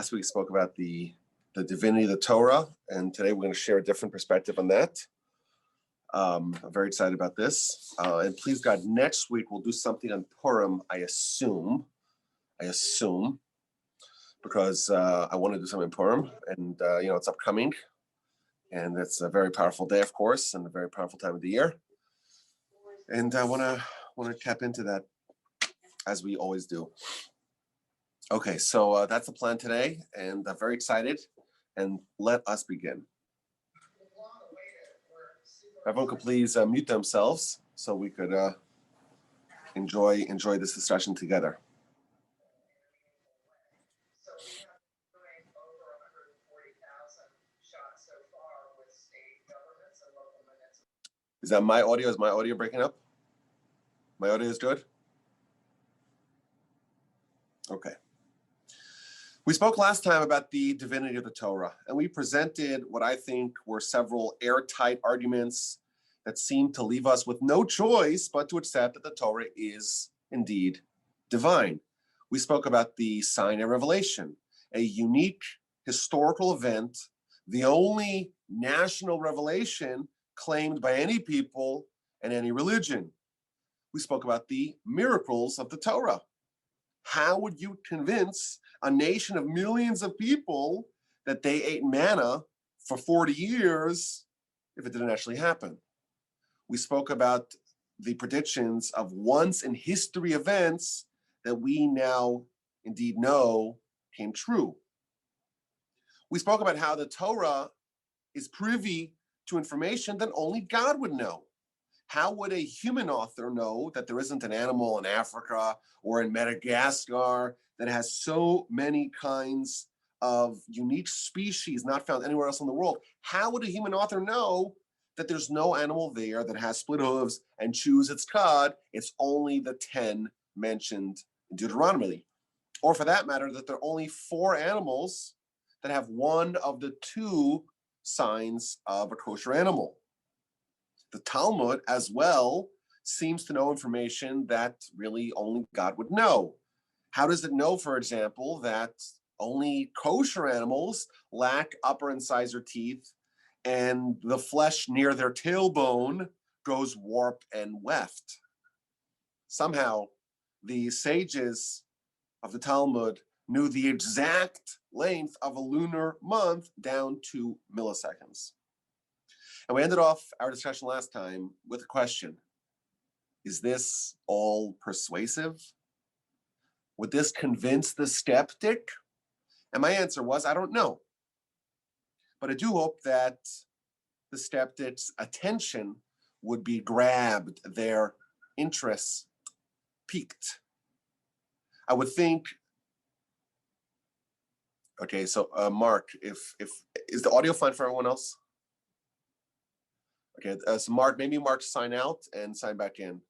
Last week we spoke about the divinity of the Torah, and today we're going to share a different perspective on that. I'm very excited about this. And please God, next week we'll do something on Purim, I assume, because I want to do something in Purim, and it's upcoming, and it's a very powerful day, of course, and a very powerful time of the year. And I want to tap into that as we always do. Okay, so that's the plan today, and I'm very excited, and let us begin. Everyone could please mute themselves so we could enjoy this discussion together. Is that my audio? Is my audio breaking up? My audio is good? Okay. We spoke last time about the divinity of the Torah, and we presented what I think were several airtight arguments that seemed to leave us with no choice but to accept that the Torah is indeed divine. We spoke about the Sinai revelation, a unique historical event, the only national revelation claimed by any people and any religion. We spoke about the miracles of the Torah. How would you convince a nation of millions of people that they ate manna for 40 years if it didn't actually happen? We spoke about the predictions of once in history events that we now indeed know came true. We spoke about how the Torah is privy to information that only God would know. How would a human author know that there isn't an animal in Africa or in Madagascar that has so many kinds of unique species not found anywhere else in the world? How would a human author know that there's no animal there that has split hooves and chews its cud? It's only the 10 mentioned in Deuteronomy. Or for that matter, that there are only 4 animals that have one of the 2 signs of a kosher animal. The Talmud as well seems to know information that really only God would know. How does it know, for example, that only kosher animals lack upper incisor teeth and the flesh near their tailbone goes warp and weft? Somehow, the sages of the Talmud knew the exact length of a lunar month down to milliseconds. And we ended off our discussion last time with a question. Is this all persuasive? Would this convince the skeptic? And my answer was, I don't know. But I do hope that the skeptic's attention would be grabbed, their interests piqued. I would think, okay, so Mark, if is the audio fine for everyone else? Okay, so Mark, sign out and sign back in.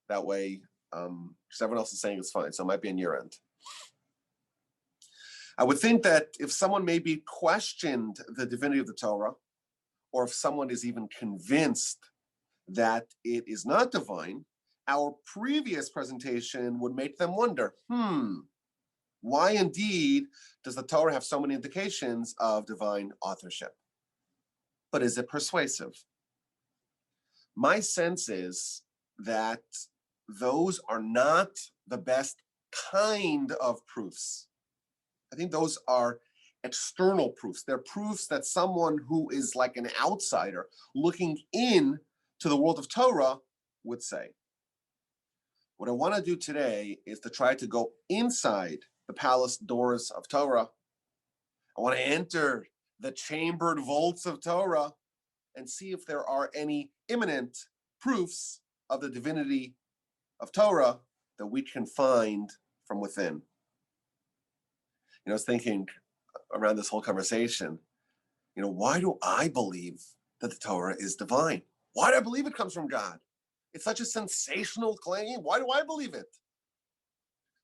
That way, because everyone else is saying it's fine, so it might be on your end. I would think that if someone maybe questioned the divinity of the Torah, or if someone is even convinced that it is not divine, our previous presentation would make them wonder, why indeed does the Torah have so many indications of divine authorship? But is it persuasive? My sense is that those are not the best kind of proofs. I think those are external proofs. They're proofs that someone who is like an outsider looking in to the world of Torah would say. What I want to do today is to try to go inside the palace doors of Torah. I want to enter the chambered vaults of Torah and see if there are any imminent proofs of the divinity of Torah that we can find from within. I was thinking around this whole conversation, why do I believe that the Torah is divine? Why do I believe it comes from God? It's such a sensational claim. Why do I believe it?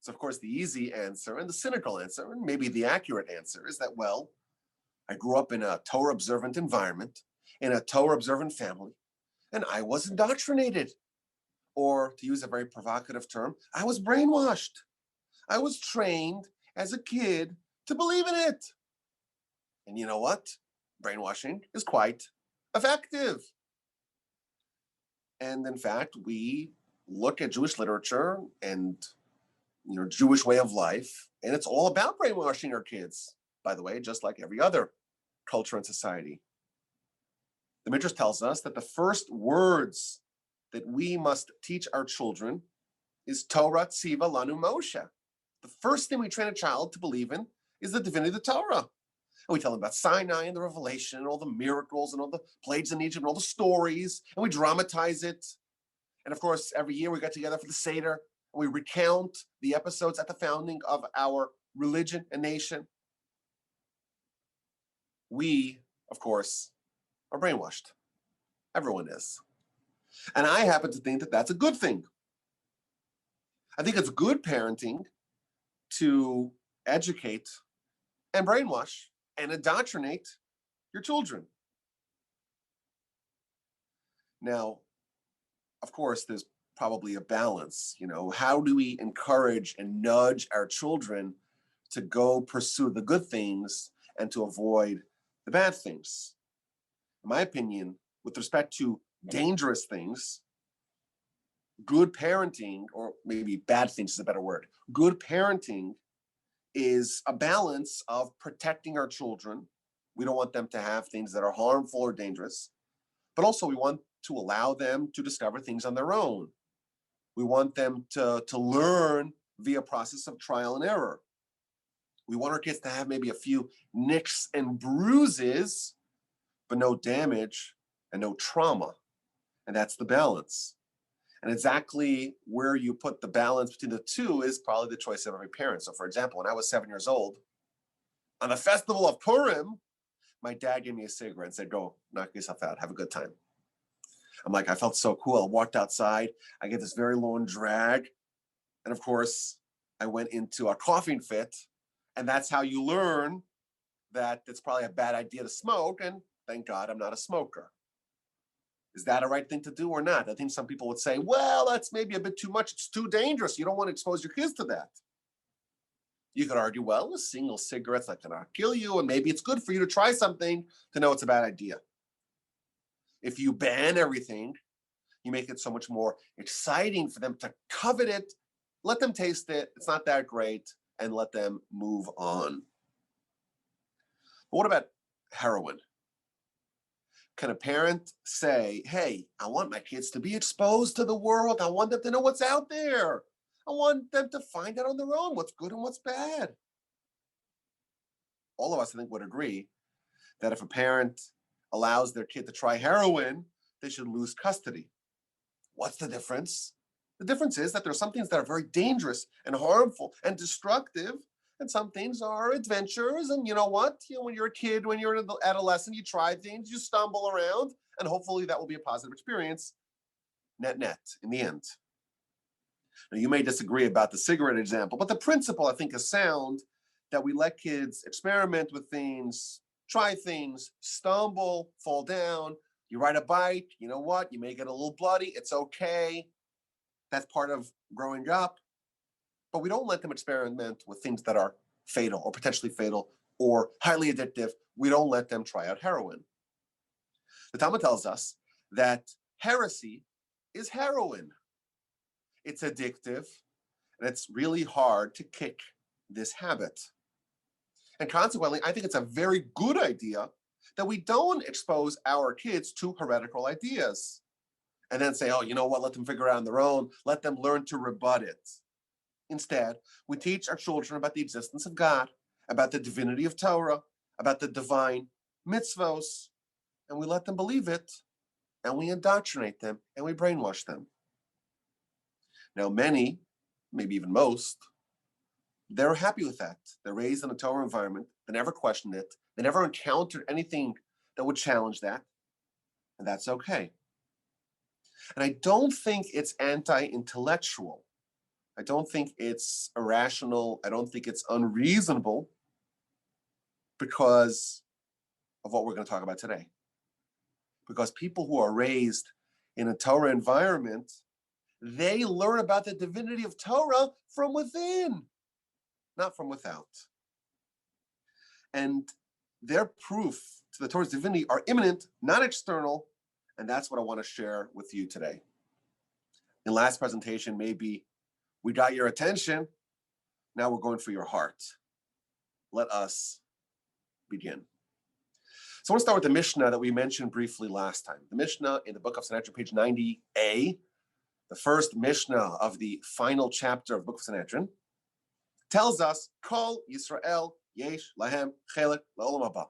So, of course, the easy answer and the cynical answer, and maybe the accurate answer, is that, well, I grew up in a Torah-observant environment, in a Torah-observant family, and I was indoctrinated. Or, to use a very provocative term, I was brainwashed. I was trained as a kid to believe in it. And you know what? Brainwashing is quite effective. And in fact, we look at Jewish literature and Jewish way of life, and it's all about brainwashing our kids, by the way, just like every other culture and society. The Midrash tells us that the first words that we must teach our children is Torah Tziva Lanu Moshe. The first thing we train a child to believe in is the divinity of the Torah. And we tell them about Sinai and the revelation and all the miracles and all the plagues in Egypt and all the stories, and we dramatize it. And of course, every year we get together for the Seder, and we recount the episodes at the founding of our religion and nation. We, of course, are brainwashed. Everyone is. And I happen to think that that's a good thing. I think it's good parenting to educate and brainwash and indoctrinate your children. Now, of course, there's probably a balance. How do we encourage and nudge our children to go pursue the good things and to avoid the bad things? In my opinion, with respect to dangerous things, good parenting, or maybe bad things is a better word, good parenting is a balance of protecting our children. We don't want them to have things that are harmful or dangerous, but also we want to allow them to discover things on their own. We want them to learn via process of trial and error. We want our kids to have maybe a few nicks and bruises, but no damage and no trauma. And that's the balance. And exactly where you put the balance between the two is probably the choice of every parent. So for example, when I was 7 years old, on the festival of Purim, my dad gave me a cigarette and said, go, knock yourself out, have a good time. I'm like, I felt so cool. I walked outside, I get this very long drag. And of course, I went into a coughing fit. And that's how you learn that it's probably a bad idea to smoke. And thank God I'm not a smoker. Is that a right thing to do or not? I think some people would say, well, that's maybe a bit too much. It's too dangerous. You don't want to expose your kids to that. You could argue, well, a single cigarette's not going to kill you, and maybe it's good for you to try something to know it's a bad idea. If you ban everything, you make it so much more exciting for them to covet it. Let them taste it. It's not that great, and let them move on. But what about heroin? Can a parent say, hey, I want my kids to be exposed to the world. I want them to know what's out there. I want them to find out on their own what's good and what's bad. All of us, I think, would agree that if a parent allows their kid to try heroin, they should lose custody. What's the difference? The difference is that there are some things that are very dangerous and harmful and destructive, and some things are adventures. And you know what? When you're a kid, when you're an adolescent, you try things, you stumble around, and hopefully that will be a positive experience, net, in the end. Now, you may disagree about the cigarette example, but the principle, I think, is sound, that we let kids experiment with things, try things, stumble, fall down. You ride a bike, you know what? You may get a little bloody. It's okay. That's part of growing up. But we don't let them experiment with things that are fatal or potentially fatal or highly addictive. We don't let them try out heroin. The Talmud tells us that heresy is heroin. It's addictive, and it's really hard to kick this habit. And consequently, I think it's a very good idea that we don't expose our kids to heretical ideas and then say, oh, you know what, let them figure it out on their own. Let them learn to rebut it. Instead, we teach our children about the existence of God, about the divinity of Torah, about the divine mitzvos, and we let them believe it, and we indoctrinate them, and we brainwash them. Now, many, maybe even most, they're happy with that. They're raised in a Torah environment. They never questioned it. They never encountered anything that would challenge that, and that's okay. And I don't think it's anti-intellectual. I don't think it's irrational. I don't think it's unreasonable because of what we're going to talk about today. Because people who are raised in a Torah environment, they learn about the divinity of Torah from within, not from without. And their proof to the Torah's divinity are immanent, not external, and that's what I want to share with you today. In last presentation, maybe we got your attention. Now we're going for your heart. Let us begin. So I want to start with the Mishnah that we mentioned briefly last time. The Mishnah in the book of Sanhedrin, page 90a, the first Mishnah of the final chapter of the book of Sanhedrin, tells us, Kol Yisrael yesh lahem chelik la'olam haba.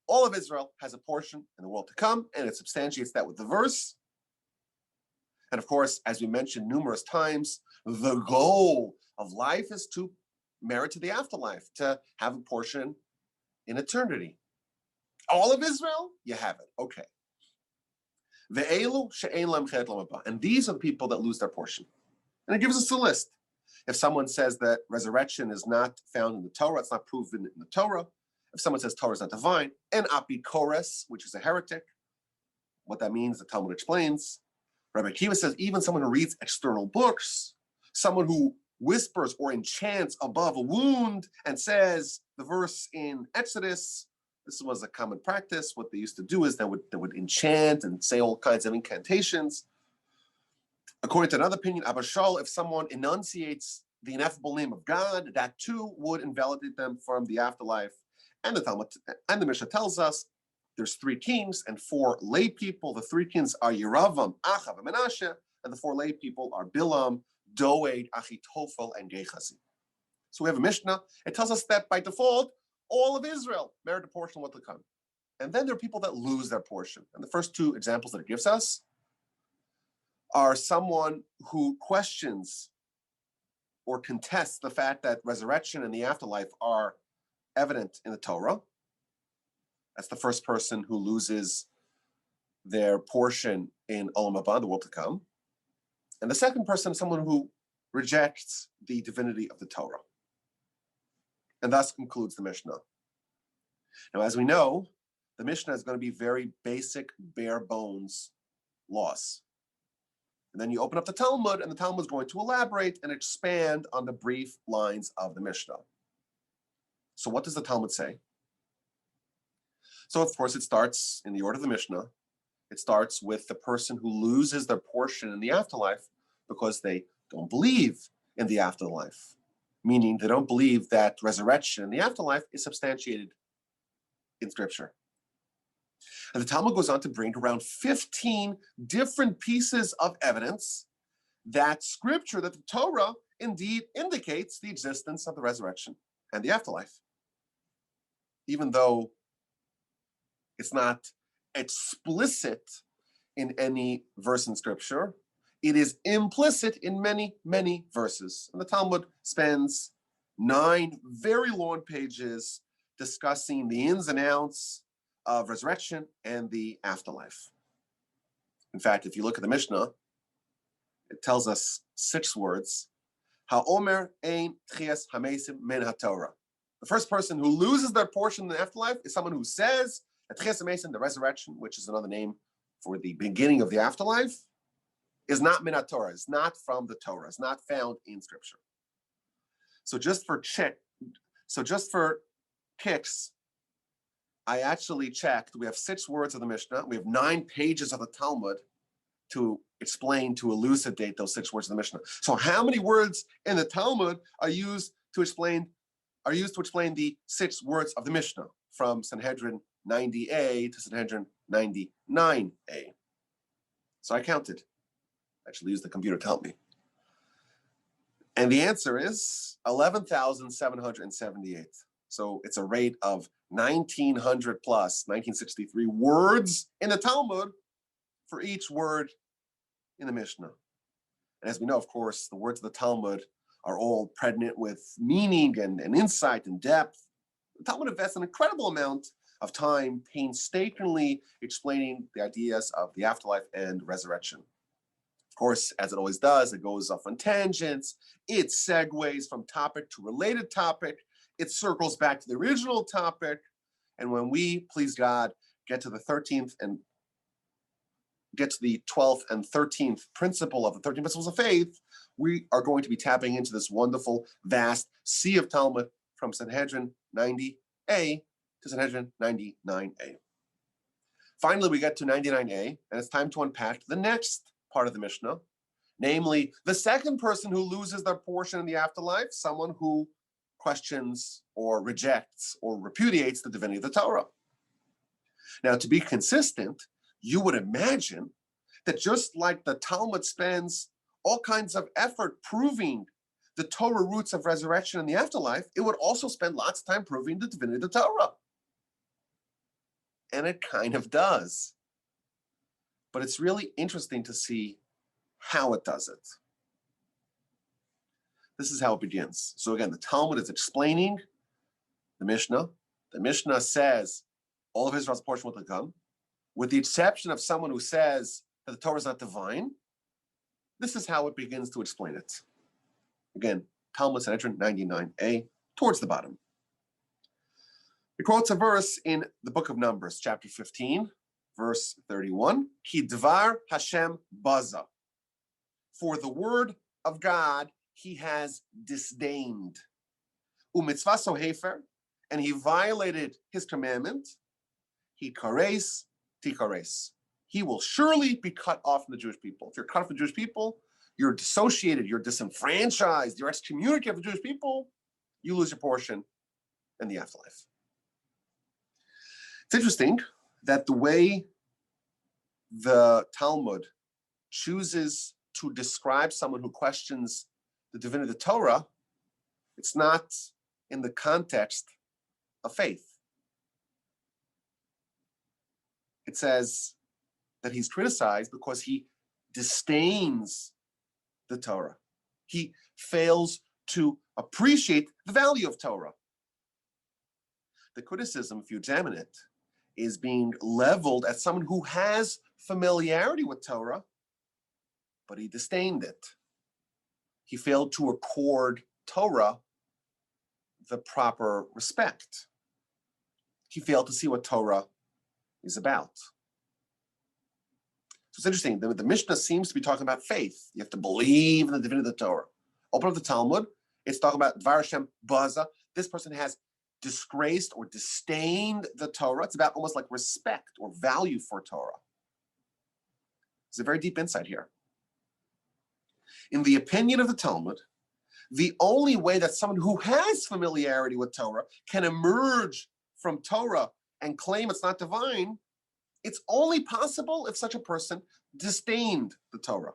All of Israel has a portion in the world to come, and it substantiates that with the verse. And of course, as we mentioned numerous times, the goal of life is to merit to the afterlife, to have a portion in eternity. All of Israel, you have it. Okay. Ve'elu she'ein lam chelik la'olam haba. And these are the people that lose their portion. And it gives us a list. If someone says that resurrection is not found in the Torah, it's not proven in the Torah. If someone says Torah is not divine, and apikores, which is a heretic, what that means, the Talmud explains. Rabbi Akiva says even someone who reads external books, someone who whispers or enchants above a wound and says the verse in Exodus, this was a common practice. What they used to do is they would enchant and say all kinds of incantations. According to another opinion, Abba Shaul, if someone enunciates the ineffable name of God, that too would invalidate them from the afterlife. And the Talmud and the Mishnah tells us there's 3 kings and 4 lay people. The 3 kings are Yeravam, Achav, and Menashe, and the 4 lay people are Bilam, Doeg, Achitophel, and Gehazi. So we have a Mishnah. It tells us that by default, all of Israel merit a portion of what to come. And then there are people that lose their portion. And the first 2 examples that it gives us are someone who questions or contests the fact that resurrection and the afterlife are evident in the Torah. That's the first person who loses their portion in Olam Haba, the world to come. And the second person is someone who rejects the divinity of the Torah. And thus concludes the Mishnah. Now, as we know, the Mishnah is going to be very basic, bare bones laws. And then you open up the Talmud, and the Talmud is going to elaborate and expand on the brief lines of the Mishnah. So what does the Talmud say? So of course it starts in the order of the Mishnah. It starts with the person who loses their portion in the afterlife because they don't believe in the afterlife, meaning they don't believe that resurrection in the afterlife is substantiated in Scripture. And the Talmud goes on to bring around 15 different pieces of evidence that Scripture, that the Torah indeed indicates the existence of the resurrection and the afterlife. Even though it's not explicit in any verse in Scripture, it is implicit in many, many verses. And the Talmud spends 9 very long pages discussing the ins and outs of resurrection and the afterlife. In fact, if you look at the Mishnah, it tells us 6 words. Ha'omer ein tchias hamesim min haTorah. The first person who loses their portion in the afterlife is someone who says that tchias hamesim, the resurrection, which is another name for the beginning of the afterlife, is not min haTorah, is not from the Torah, is not found in Scripture. So just for kicks, I actually checked. We have 6 words of the Mishnah. We have 9 pages of the Talmud to explain, to elucidate those 6 words of the Mishnah. So how many words in the Talmud are used to explain the 6 words of the Mishnah, from Sanhedrin 90a to Sanhedrin 99a? So I counted. I actually used the computer to help me. And the answer is 11,778. So it's a rate of 1,900 plus, 1963 words in the Talmud for each word in the Mishnah. And as we know, of course, the words of the Talmud are all pregnant with meaning and insight and depth. The Talmud invests an incredible amount of time painstakingly explaining the ideas of the afterlife and resurrection. Of course, as it always does, it goes off on tangents. It segues from topic to related topic. It circles back to the original topic. And when we, please God, get to the 12th and 13th principle of the 13 principles of faith, we are going to be tapping into this wonderful, vast sea of Talmud from Sanhedrin 90a to Sanhedrin 99a. Finally, we get to 99a, and it's time to unpack the next part of the Mishnah, namely the second person who loses their portion in the afterlife, someone who questions or rejects or repudiates the divinity of the Torah. Now, to be consistent, you would imagine that just like the Talmud spends all kinds of effort proving the Torah roots of resurrection in the afterlife, it would also spend lots of time proving the divinity of the Torah. And it kind of does. But it's really interesting to see how it does it. This is how it begins. So again, the Talmud is explaining the Mishnah. The Mishnah says all of Israel's portion will come, with the exception of someone who says that the Torah is not divine. This is how it begins to explain it. Again, Talmud Sanhedrin 99a, towards the bottom. It quotes a verse in the book of Numbers, chapter 15, verse 31. Ki dvar Hashem baza. For the word of God he has disdained. Umitzvaso hefer, and he violated his commandment. He kares tikares. He will surely be cut off from the Jewish people. If you're cut off from the Jewish people, you're dissociated, you're disenfranchised, you're excommunicated from the Jewish people, you lose your portion in the afterlife. It's interesting that the way the Talmud chooses to describe someone who questions the divinity of the Torah, it's not in the context of faith. It says that he's criticized because he disdains the Torah. He fails to appreciate the value of Torah. The criticism, if you examine it, is being leveled at someone who has familiarity with Torah, but he disdained it. He failed to accord Torah the proper respect. He failed to see what Torah is about. So it's interesting. The Mishnah seems to be talking about faith. You have to believe in the divinity of the Torah. Open up the Talmud. It's talking about Dvar Hashem Baza. This person has disgraced or disdained the Torah. It's about almost like respect or value for Torah. There's a very deep insight here. In the opinion of the Talmud, the only way that someone who has familiarity with Torah can emerge from Torah and claim it's not divine, it's only possible if such a person disdained the Torah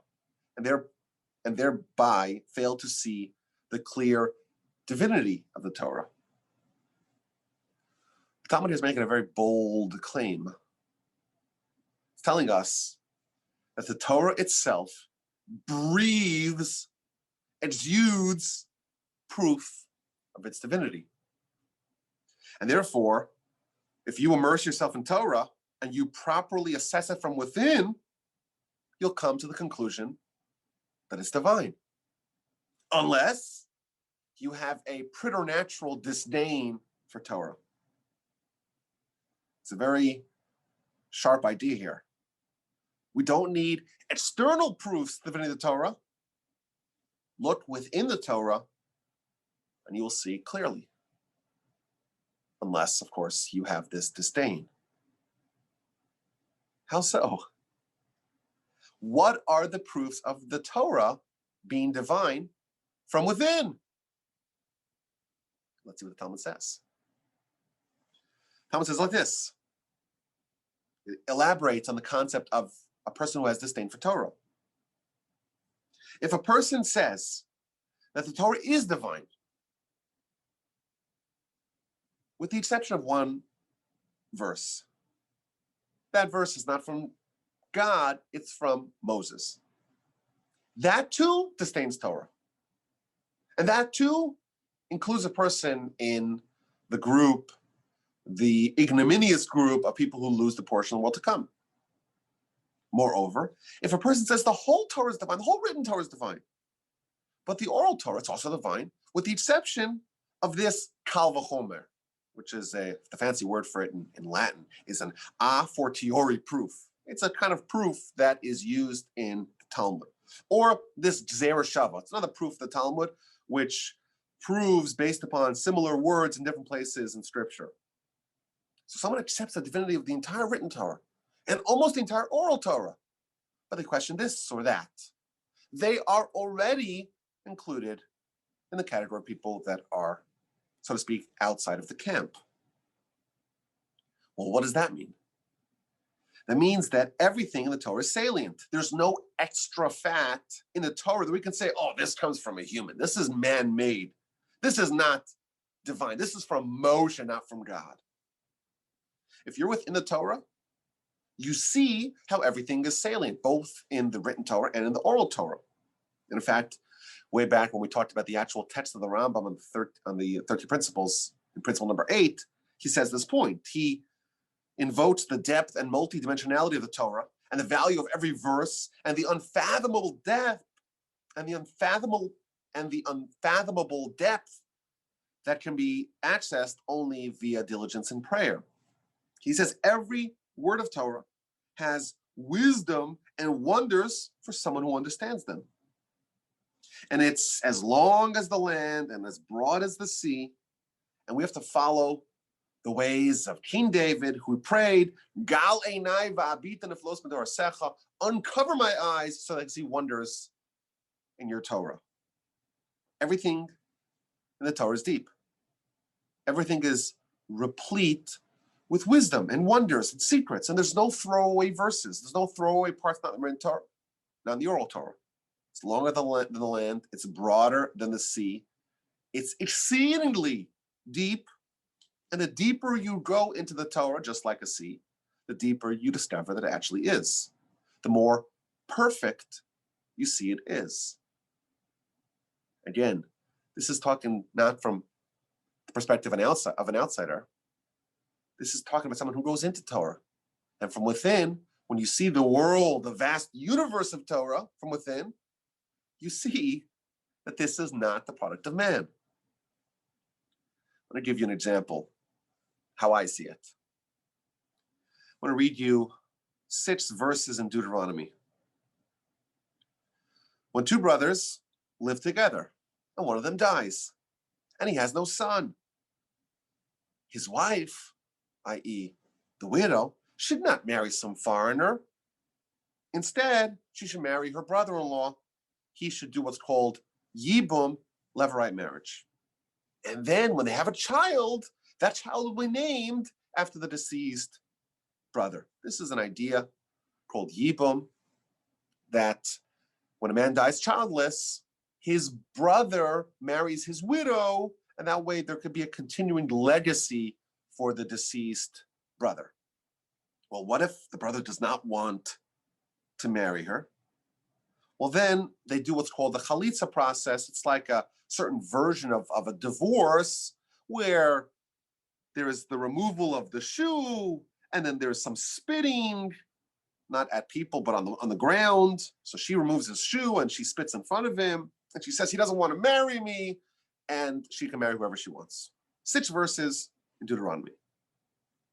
and thereby failed to see the clear divinity of the Torah. The Talmud is making a very bold claim. It's telling us that the Torah itself breathes, exudes proof of its divinity. And therefore, if you immerse yourself in Torah and you properly assess it from within, you'll come to the conclusion that it's divine. Unless you have a preternatural disdain for Torah. It's a very sharp idea here. We don't need external proofs of the divinity of the Torah. Look within the Torah and you will see clearly. Unless, of course, you have this disdain. How so? What are the proofs of the Torah being divine from within? Let's see what the Talmud says. The Talmud says like this. It elaborates on the concept of a person who has disdain for Torah. If a person says that the Torah is divine, with the exception of one verse, that verse is not from God, it's from Moses. That too disdains Torah. And that too includes a person in the group, the ignominious group of people who lose the portion of the world to come. Moreover, if a person says the whole Torah is divine, the whole written Torah is divine, but the oral Torah, it's also divine, with the exception of this kal v'chomer, which is the fancy word for it in Latin, is an a fortiori proof. It's a kind of proof that is used in the Talmud. Or this gzera shava. It's another proof of the Talmud, which proves based upon similar words in different places in Scripture. So someone accepts the divinity of the entire written Torah and almost the entire oral Torah, but they question this or that. They are already included in the category of people that are, so to speak, outside of the camp. Well, what does that mean? That means that everything in the Torah is salient. There's no extra fact in the Torah that we can say, oh, this comes from a human. This is man-made. This is not divine. This is from Moshe, not from God. If you're within the Torah, you see how everything is salient, both in the written Torah and in the oral Torah. And in fact, way back when we talked about the actual text of the Rambam on the 30 principles, in principle number 8, he says this point. He invokes the depth and multidimensionality of the Torah and the value of every verse and the unfathomable depth and the unfathomable depth that can be accessed only via diligence and prayer. He says every word of Torah has wisdom and wonders for someone who understands them. And it's as long as the land and as broad as the sea, and we have to follow the ways of King David, who prayed, Gal einai va'abita neflos medorasecha, uncover my eyes so that I can see wonders in your Torah. Everything in the Torah is deep. Everything is replete with wisdom and wonders and secrets, and there's no throwaway verses. There's no throwaway parts not in the Torah, not in the oral Torah. It's longer than the land. It's broader than the sea. It's exceedingly deep. And the deeper you go into the Torah, just like a sea, the deeper you discover that it actually is. The more perfect you see it is. Again, this is talking not from the perspective of an outsider. This is talking about someone who goes into Torah. And from within, when you see the world, the vast universe of Torah from within, you see that this is not the product of man. I'm going to give you an example how I see it. I want to read you 6 verses in Deuteronomy. When 2 brothers live together and one of them dies and he has no son, his wife, i.e. the widow, should not marry some foreigner. Instead, she should marry her brother-in-law. He should do what's called yibum, levirate marriage. And then when they have a child, that child will be named after the deceased brother. This is an idea called yibum, that when a man dies childless, his brother marries his widow, and that way there could be a continuing legacy for the deceased brother. Well, what if the brother does not want to marry her? Well, then they do what's called the chalitza process. It's like a certain version of a divorce where there is the removal of the shoe, and then there's some spitting, not at people, but on the ground. So she removes his shoe and she spits in front of him, and she says he doesn't want to marry me, and she can marry whoever she wants. 6 verses in Deuteronomy.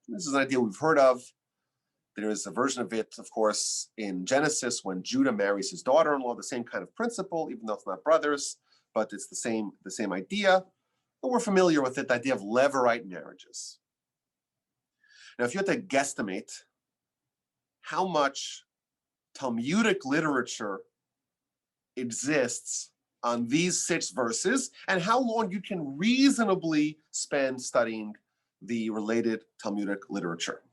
This is an idea we've heard of. There is a version of it, of course, in Genesis when Judah marries his daughter-in-law, the same kind of principle, even though it's not brothers, but it's the same idea. But we're familiar with it, the idea of levirate marriages. Now, if you had to guesstimate how much Talmudic literature exists on these 6 verses and how long you can reasonably spend studying the related Talmudic literature,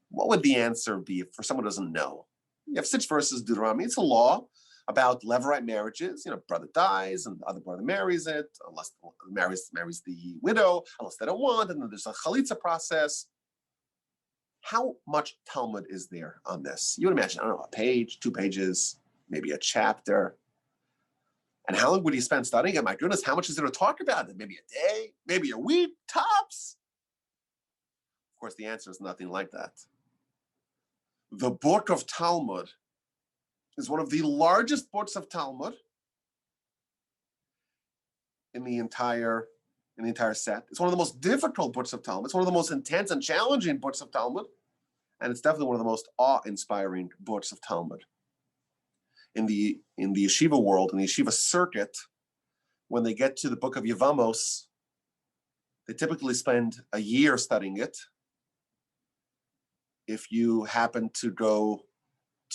what would the answer be for someone who doesn't know? You have 6 verses, Deuteronomy. It's a law about levirate marriages. Brother dies and the other brother marries it, unless marries the widow, unless they don't want, and then there's a chalitza process. How much Talmud is there on this? You would imagine, I don't know, a page, 2 pages, maybe a chapter. And how long would you spend studying it? My goodness, how much is there to talk about it? Maybe a day, maybe a week, tops. Of course, the answer is nothing like that. The book of Talmud is one of the largest books of Talmud in the entire set. It's one of the most difficult books of Talmud. It's one of the most intense and challenging books of Talmud. And it's definitely one of the most awe-inspiring books of Talmud. In the yeshiva world, in the yeshiva circuit, when they get to the book of Yevamos, they typically spend a year studying it. if you happen to go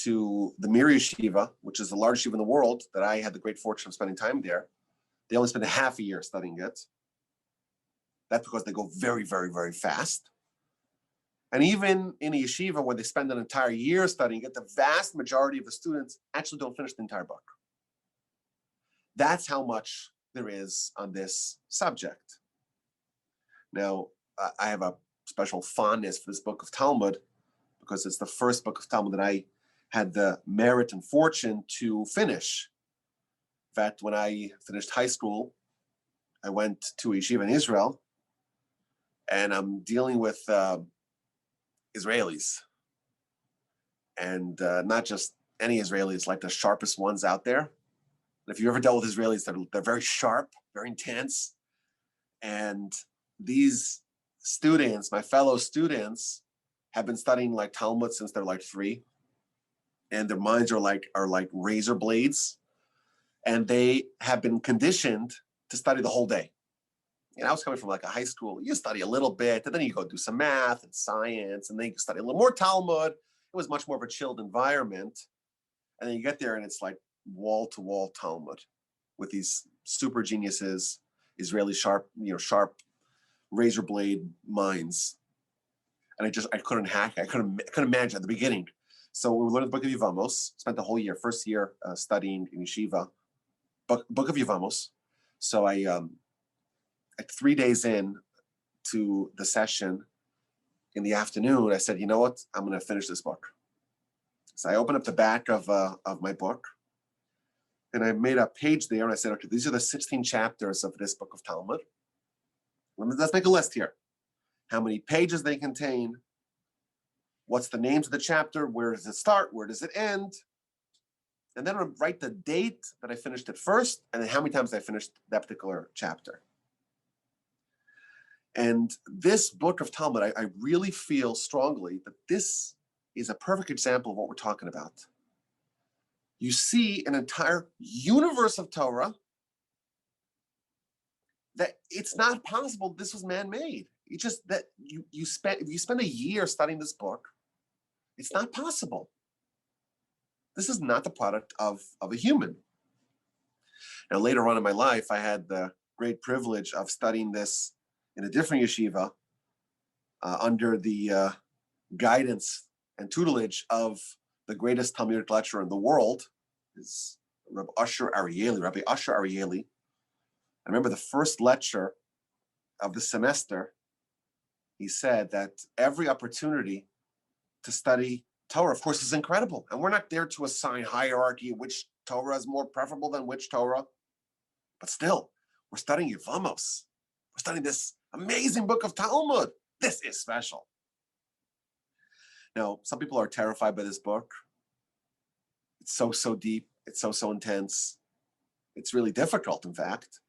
to the Mir Yeshiva, which is the largest yeshiva in the world, that I had the great fortune of spending time there, they only spend a half a year studying it. That's because they go very, very, very fast. And even in a yeshiva where they spend an entire year studying it, the vast majority of the students actually don't finish the entire book. That's how much there is on this subject. Now, I have a special fondness for this book of Talmud because it's the first book of Talmud that I had the merit and fortune to finish. In fact, when I finished high school, I went to a yeshiva in Israel, and I'm dealing with Israelis, and not just any Israelis, like the sharpest ones out there. And if you ever dealt with Israelis, they're very sharp, very intense. And these students, my fellow students, have been studying like Talmud since they're like 3, and their minds are like razor blades, and they have been conditioned to study the whole day. And I was coming from like a high school. You study a little bit, and then you go do some math and science, and then you study a little more Talmud. It was much more of a chilled environment. And then you get there, and it's like wall-to-wall Talmud with these super geniuses, Israeli sharp razor blade minds. And I couldn't hack it. I couldn't imagine at the beginning. So we learned the book of Yevamos, spent the whole year, first year studying in yeshiva, book of Yevamos. So I, at 3 days in to the session in the afternoon, I said, you know what? I'm going to finish this book. So I opened up the back of my book, and I made a page there, and I said, okay, these are the 16 chapters of this book of Talmud. Let's make a list here. How many pages they contain, what's the names of the chapter, where does it start, where does it end, and then I'll write the date that I finished it first, and then how many times I finished that particular chapter. And this book of Talmud, I really feel strongly that this is a perfect example of what we're talking about. You see an entire universe of Torah that it's not possible this was man-made. It's just that if you spend a year studying this book, it's not possible. This is not the product of a human. Now, later on in my life, I had the great privilege of studying this in a different yeshiva under the guidance and tutelage of the greatest Talmudic lecturer in the world, is Rabbi Asher Arieli. I remember the first lecture of the semester, he said that every opportunity to study Torah, of course, is incredible. And we're not there to assign hierarchy, which Torah is more preferable than which Torah. But still, we're studying Yevamos. We're studying this amazing book of Talmud. This is special. Now, some people are terrified by this book. It's so deep. It's so intense. It's really difficult, in fact.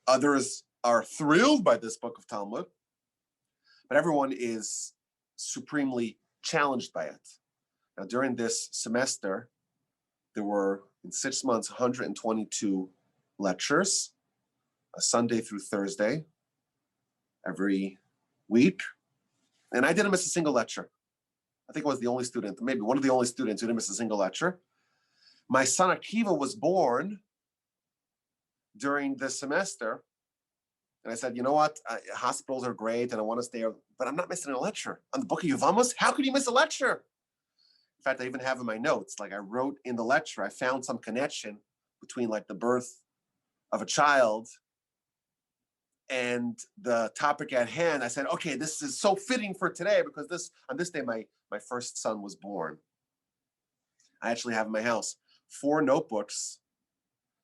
Others are thrilled by this book of Talmud, but everyone is supremely challenged by it. Now, during this semester, there were, in 6 months, 122 lectures, a Sunday through Thursday, every week. And I didn't miss a single lecture. I think I was the only student, maybe one of the only students who didn't miss a single lecture. My son Akiva was born during this semester. And I said, you know what? Hospitals are great and I want to stay, but I'm not missing a lecture. On the book of Yevamos, how could you miss a lecture? In fact, I even have in my notes, like I wrote in the lecture, I found some connection between like the birth of a child and the topic at hand. I said, okay, this is so fitting for today because on this day, my first son was born. I actually have in my house 4 notebooks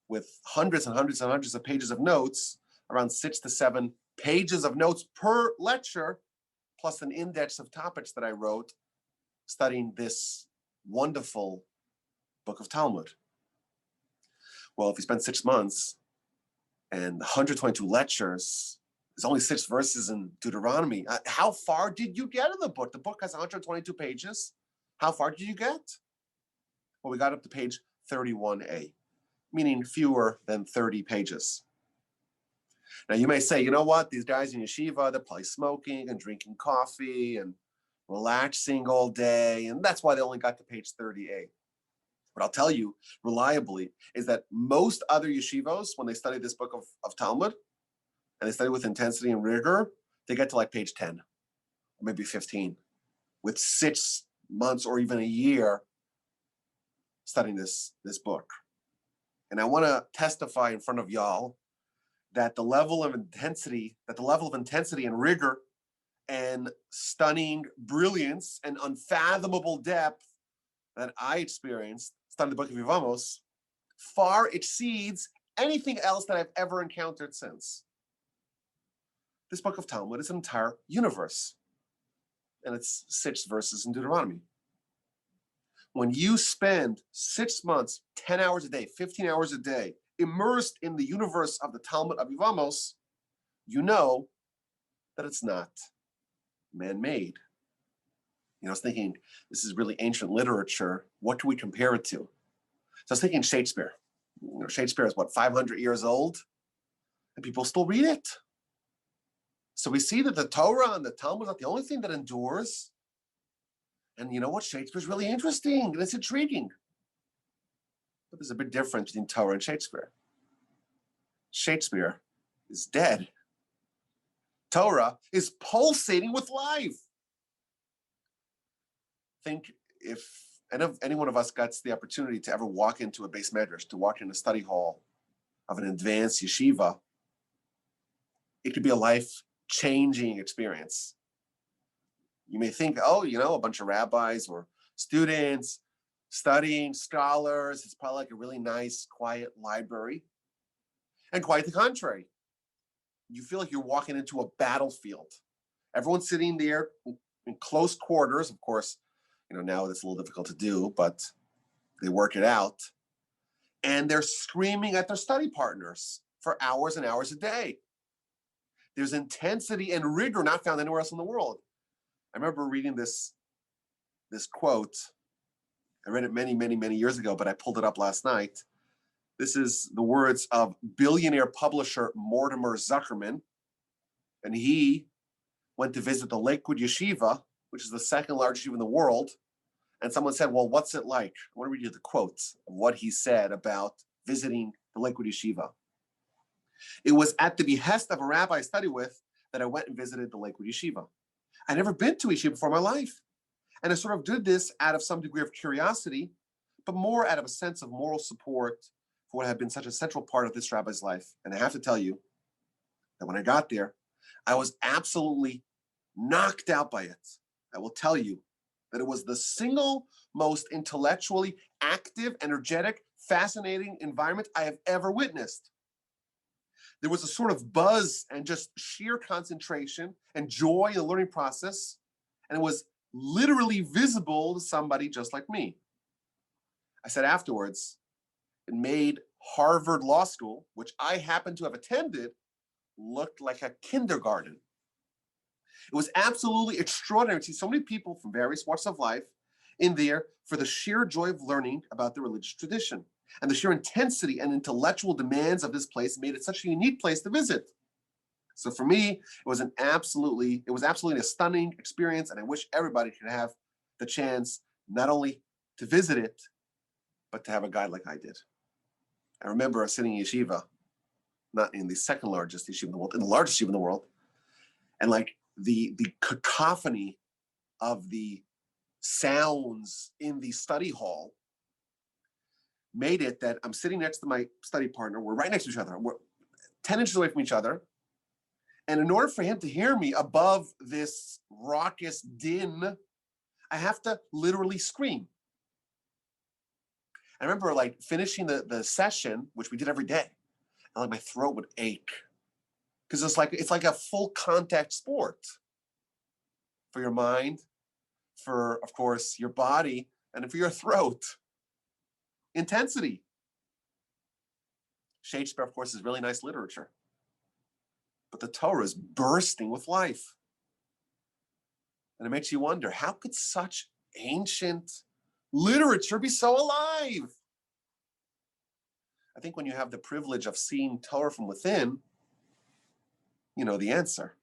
with hundreds and hundreds and hundreds of pages of notes, around 6 to 7 pages of notes per lecture, plus an index of topics that I wrote studying this wonderful book of Talmud. Well, if you spend 6 months and 122 lectures, there's only 6 verses in Deuteronomy. How far did you get in the book? The book has 122 pages. How far did you get? Well, we got up to page 31a, meaning fewer than 30 pages. Now, you may say, you know what? These guys in yeshiva, they're probably smoking and drinking coffee and relaxing all day, and that's why they only got to page 38. What I'll tell you reliably is that most other yeshivos, when they study this book of Talmud, and they study with intensity and rigor, they get to like page 10, or maybe 15, with 6 months or even a year studying this book. And I want to testify in front of y'all that the level of intensity and rigor and stunning brilliance and unfathomable depth that I experienced studying the book of Yevamos far exceeds anything else that I've ever encountered since. This book of Talmud is an entire universe, and it's 6 verses in Deuteronomy. When you spend 6 months, 10 hours a day, 15 hours a day, immersed in the universe of the Talmud of Yevamos, you know that it's not man-made. I was thinking, this is really ancient literature. What can we compare it to? So I was thinking Shakespeare. Shakespeare is 500 years old, and people still read it. So we see that the Torah and the Talmud is not the only thing that endures. And you know what? Shakespeare's really interesting, and it's intriguing. But there's a big difference between Torah and Shakespeare. Shakespeare is dead. Torah is pulsating with life. Think if any one of us gets the opportunity to ever walk into a beis medrash, to walk in a study hall of an advanced yeshiva, it could be a life-changing experience. You may think, a bunch of rabbis or students studying, scholars, it's probably like a really nice, quiet library. And quite the contrary. You feel like you're walking into a battlefield. Everyone's sitting there in close quarters. Of course, now it's a little difficult to do, but they work it out. And they're screaming at their study partners for hours and hours a day. There's intensity and rigor not found anywhere else in the world. I remember reading this quote. I read it many, many, many years ago, but I pulled it up last night. This is the words of billionaire publisher Mortimer Zuckerman. And he went to visit the Lakewood Yeshiva, which is the second largest yeshiva in the world. And someone said, well, what's it like? I want to read you the quotes of what he said about visiting the Lakewood Yeshiva. It was at the behest of a rabbi I studied with that I went and visited the Lakewood Yeshiva. I'd never been to a yeshiva before in my life. And I sort of did this out of some degree of curiosity, but more out of a sense of moral support for what had been such a central part of this rabbi's life. And I have to tell you that when I got there, I was absolutely knocked out by it. I will tell you that it was the single most intellectually active, energetic, fascinating environment I have ever witnessed. There was a sort of buzz and just sheer concentration and joy in the learning process, and it was literally visible to somebody just like me. I said afterwards, it made Harvard Law School, which I happened to have attended, look like a kindergarten. It was absolutely extraordinary to see so many people from various walks of life in there for the sheer joy of learning about the religious tradition. And the sheer intensity and intellectual demands of this place made it such a unique place to visit. So for me, it was absolutely a stunning experience, and I wish everybody could have the chance not only to visit it, but to have a guide like I did. I remember sitting in yeshiva, not in the second largest yeshiva in the world, in the largest yeshiva in the world, and like the cacophony of the sounds in the study hall made it that I'm sitting next to my study partner. We're right next to each other. We're 10 inches away from each other. And in order for him to hear me above this raucous din, I have to literally scream. I remember like finishing the session, which we did every day, and like my throat would ache. Because it's like a full contact sport for your mind, for, of course, your body, and for your throat. Intensity. Shakespeare, of course, is really nice literature. But the Torah is bursting with life. And it makes you wonder, how could such ancient literature be so alive? I think when you have the privilege of seeing Torah from within, you know the answer.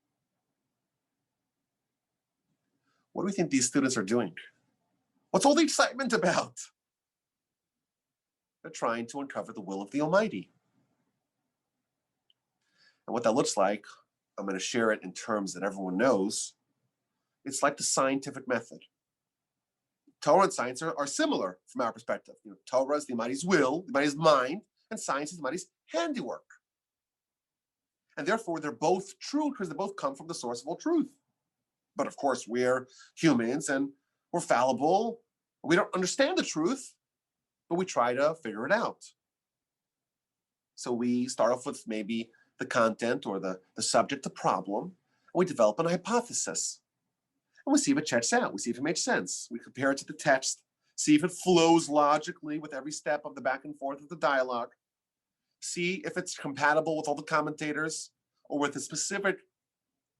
What do we think these students are doing? What's all the excitement about? They're trying to uncover the will of the Almighty. And what that looks like, I'm going to share it in terms that everyone knows. It's like the scientific method. Torah and science are similar from our perspective. Torah is the Almighty's will, the Almighty's mind, and science is the Almighty's handiwork. And therefore, they're both true because they both come from the source of all truth. But of course, we're humans and we're fallible. We don't understand the truth, but we try to figure it out. So we start off with maybe the content or the subject, the problem, and we develop an hypothesis. And we see if it checks out. We see if it makes sense. We compare it to the text, see if it flows logically with every step of the back and forth of the dialogue, see if it's compatible with all the commentators or with the specific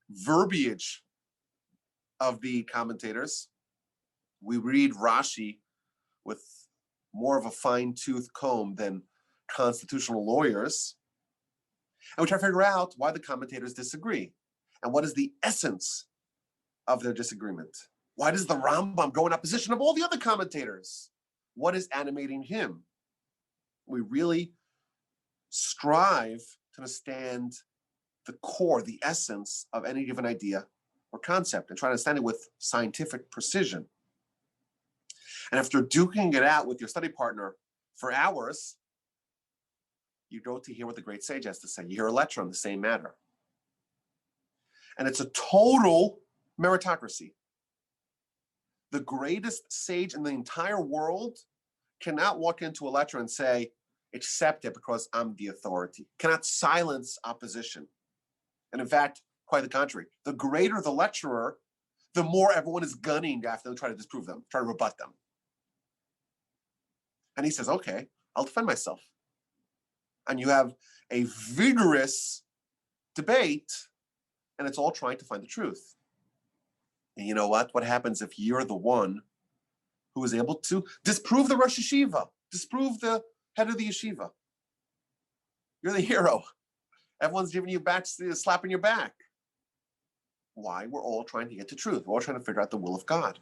verbiage of the commentators. We read Rashi with more of a fine-tooth comb than constitutional lawyers. And we try to figure out why the commentators disagree and what is the essence of their disagreement. Why does the Rambam go in opposition of all the other commentators? What is animating him? We really strive to understand the core, the essence of any given idea or concept and try to understand it with scientific precision. And after duking it out with your study partner for hours, you go to hear what the great sage has to say. You hear a lecture on the same matter. And it's a total meritocracy. The greatest sage in the entire world cannot walk into a lecture and say, accept it because I'm the authority. Cannot silence opposition. And in fact, quite the contrary. The greater the lecturer, the more everyone is gunning after them, try to disprove them, try to rebut them. And he says, okay, I'll defend myself. And you have a vigorous debate, and it's all trying to find the truth. And you know what? What happens if you're the one who is able to disprove the Rosh Yeshiva, disprove the head of the yeshiva? You're the hero. Everyone's giving you back, slapping your back. Why? We're all trying to get to truth. We're all trying to figure out the will of God.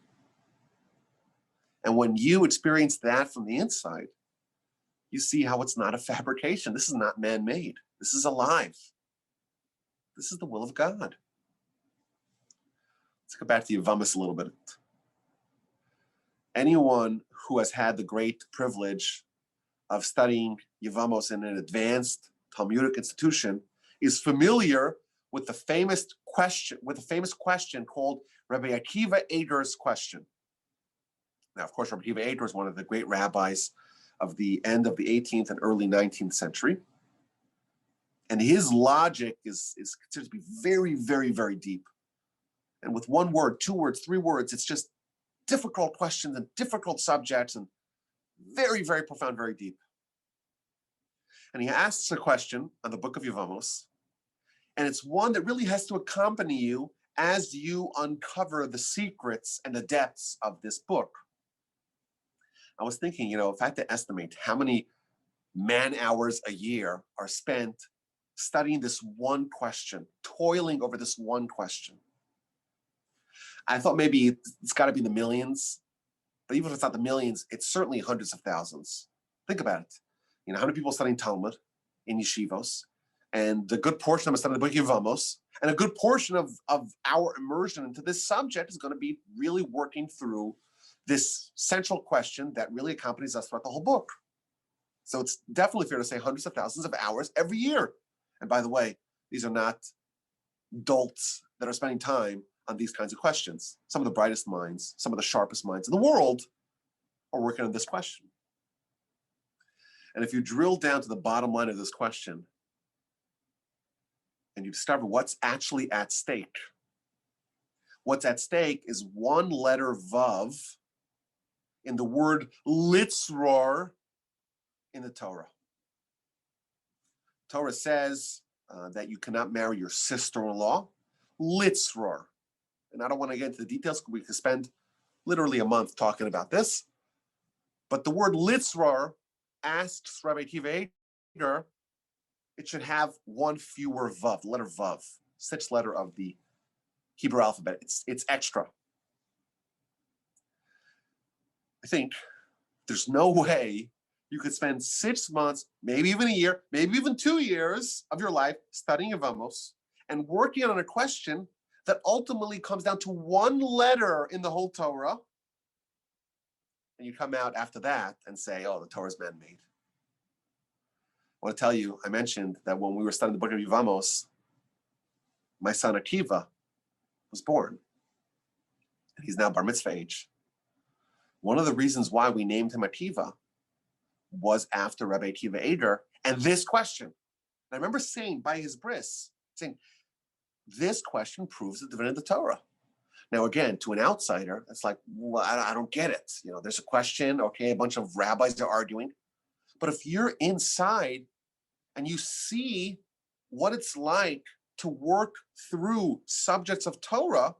And when you experience that from the inside, you see how it's not a fabrication. This is not man-made. This is alive. This is the will of God. Let's go back to Yevamos a little bit. Anyone who has had the great privilege of studying Yevamos in an advanced Talmudic institution is familiar with the famous question called Rabbi Akiva Eiger's question. Now, of course, Rabbi Akiva Eiger is one of the great rabbis of the end of the 18th and early 19th century. And his logic is considered to be very, very, very deep. And with one word, 2 words, 3 words, it's just difficult questions and difficult subjects and very, very profound, very deep. And he asks a question on the book of Yevamos, and it's one that really has to accompany you as you uncover the secrets and the depths of this book. I was thinking, if I had to estimate how many man-hours a year are spent studying this one question, toiling over this one question, I thought maybe it's got to be the millions. But even if it's not the millions, it's certainly hundreds of thousands. Think about it. How many people are studying Talmud in yeshivos? And a good portion of them are studying the book of Yevamos. And a good portion of our immersion into this subject is going to be really working through this central question that really accompanies us throughout the whole book. So it's definitely fair to say hundreds of thousands of hours every year. And by the way, these are not dolts that are spending time on these kinds of questions. Some of the brightest minds, some of the sharpest minds in the world are working on this question. And if you drill down to the bottom line of this question and you discover what's actually at stake, what's at stake is one letter vav in the word litzror in the Torah. Torah says that you cannot marry your sister-in-law, litzror. And I don't want to get into the details because we could spend literally a month talking about this. But the word litzror asks Rabbi Akiva Eiger, it should have one fewer vav, letter vav, 6th letter of the Hebrew alphabet. It's extra. I think there's no way you could spend 6 months, maybe even a year, maybe even 2 years of your life studying Yevamos and working on a question that ultimately comes down to one letter in the whole Torah. And you come out after that and say, oh, the Torah is man-made. I want to tell you, I mentioned that when we were studying the book of Yevamos, my son Akiva was born. And he's now bar mitzvah age. One of the reasons why we named him Akiva was after Rabbi Akiva Eger, and this question. And I remember saying by his bris, saying, this question proves the divinity of the Torah. Now, again, to an outsider, it's like, well, I don't get it. You know, there's a question, okay, a bunch of rabbis are arguing. But if you're inside and you see what it's like to work through subjects of Torah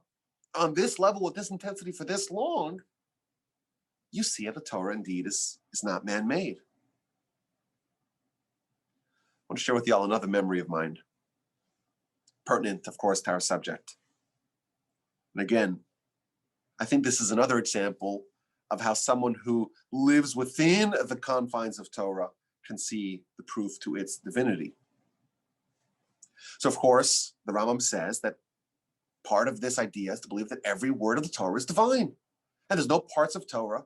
on this level with this intensity for this long, you see that the Torah indeed is not man-made. I want to share with y'all another memory of mine, pertinent, of course, to our subject. And again, I think this is another example of how someone who lives within the confines of Torah can see the proof to its divinity. So, of course, the Rambam says that part of this idea is to believe that every word of the Torah is divine. And there's no parts of Torah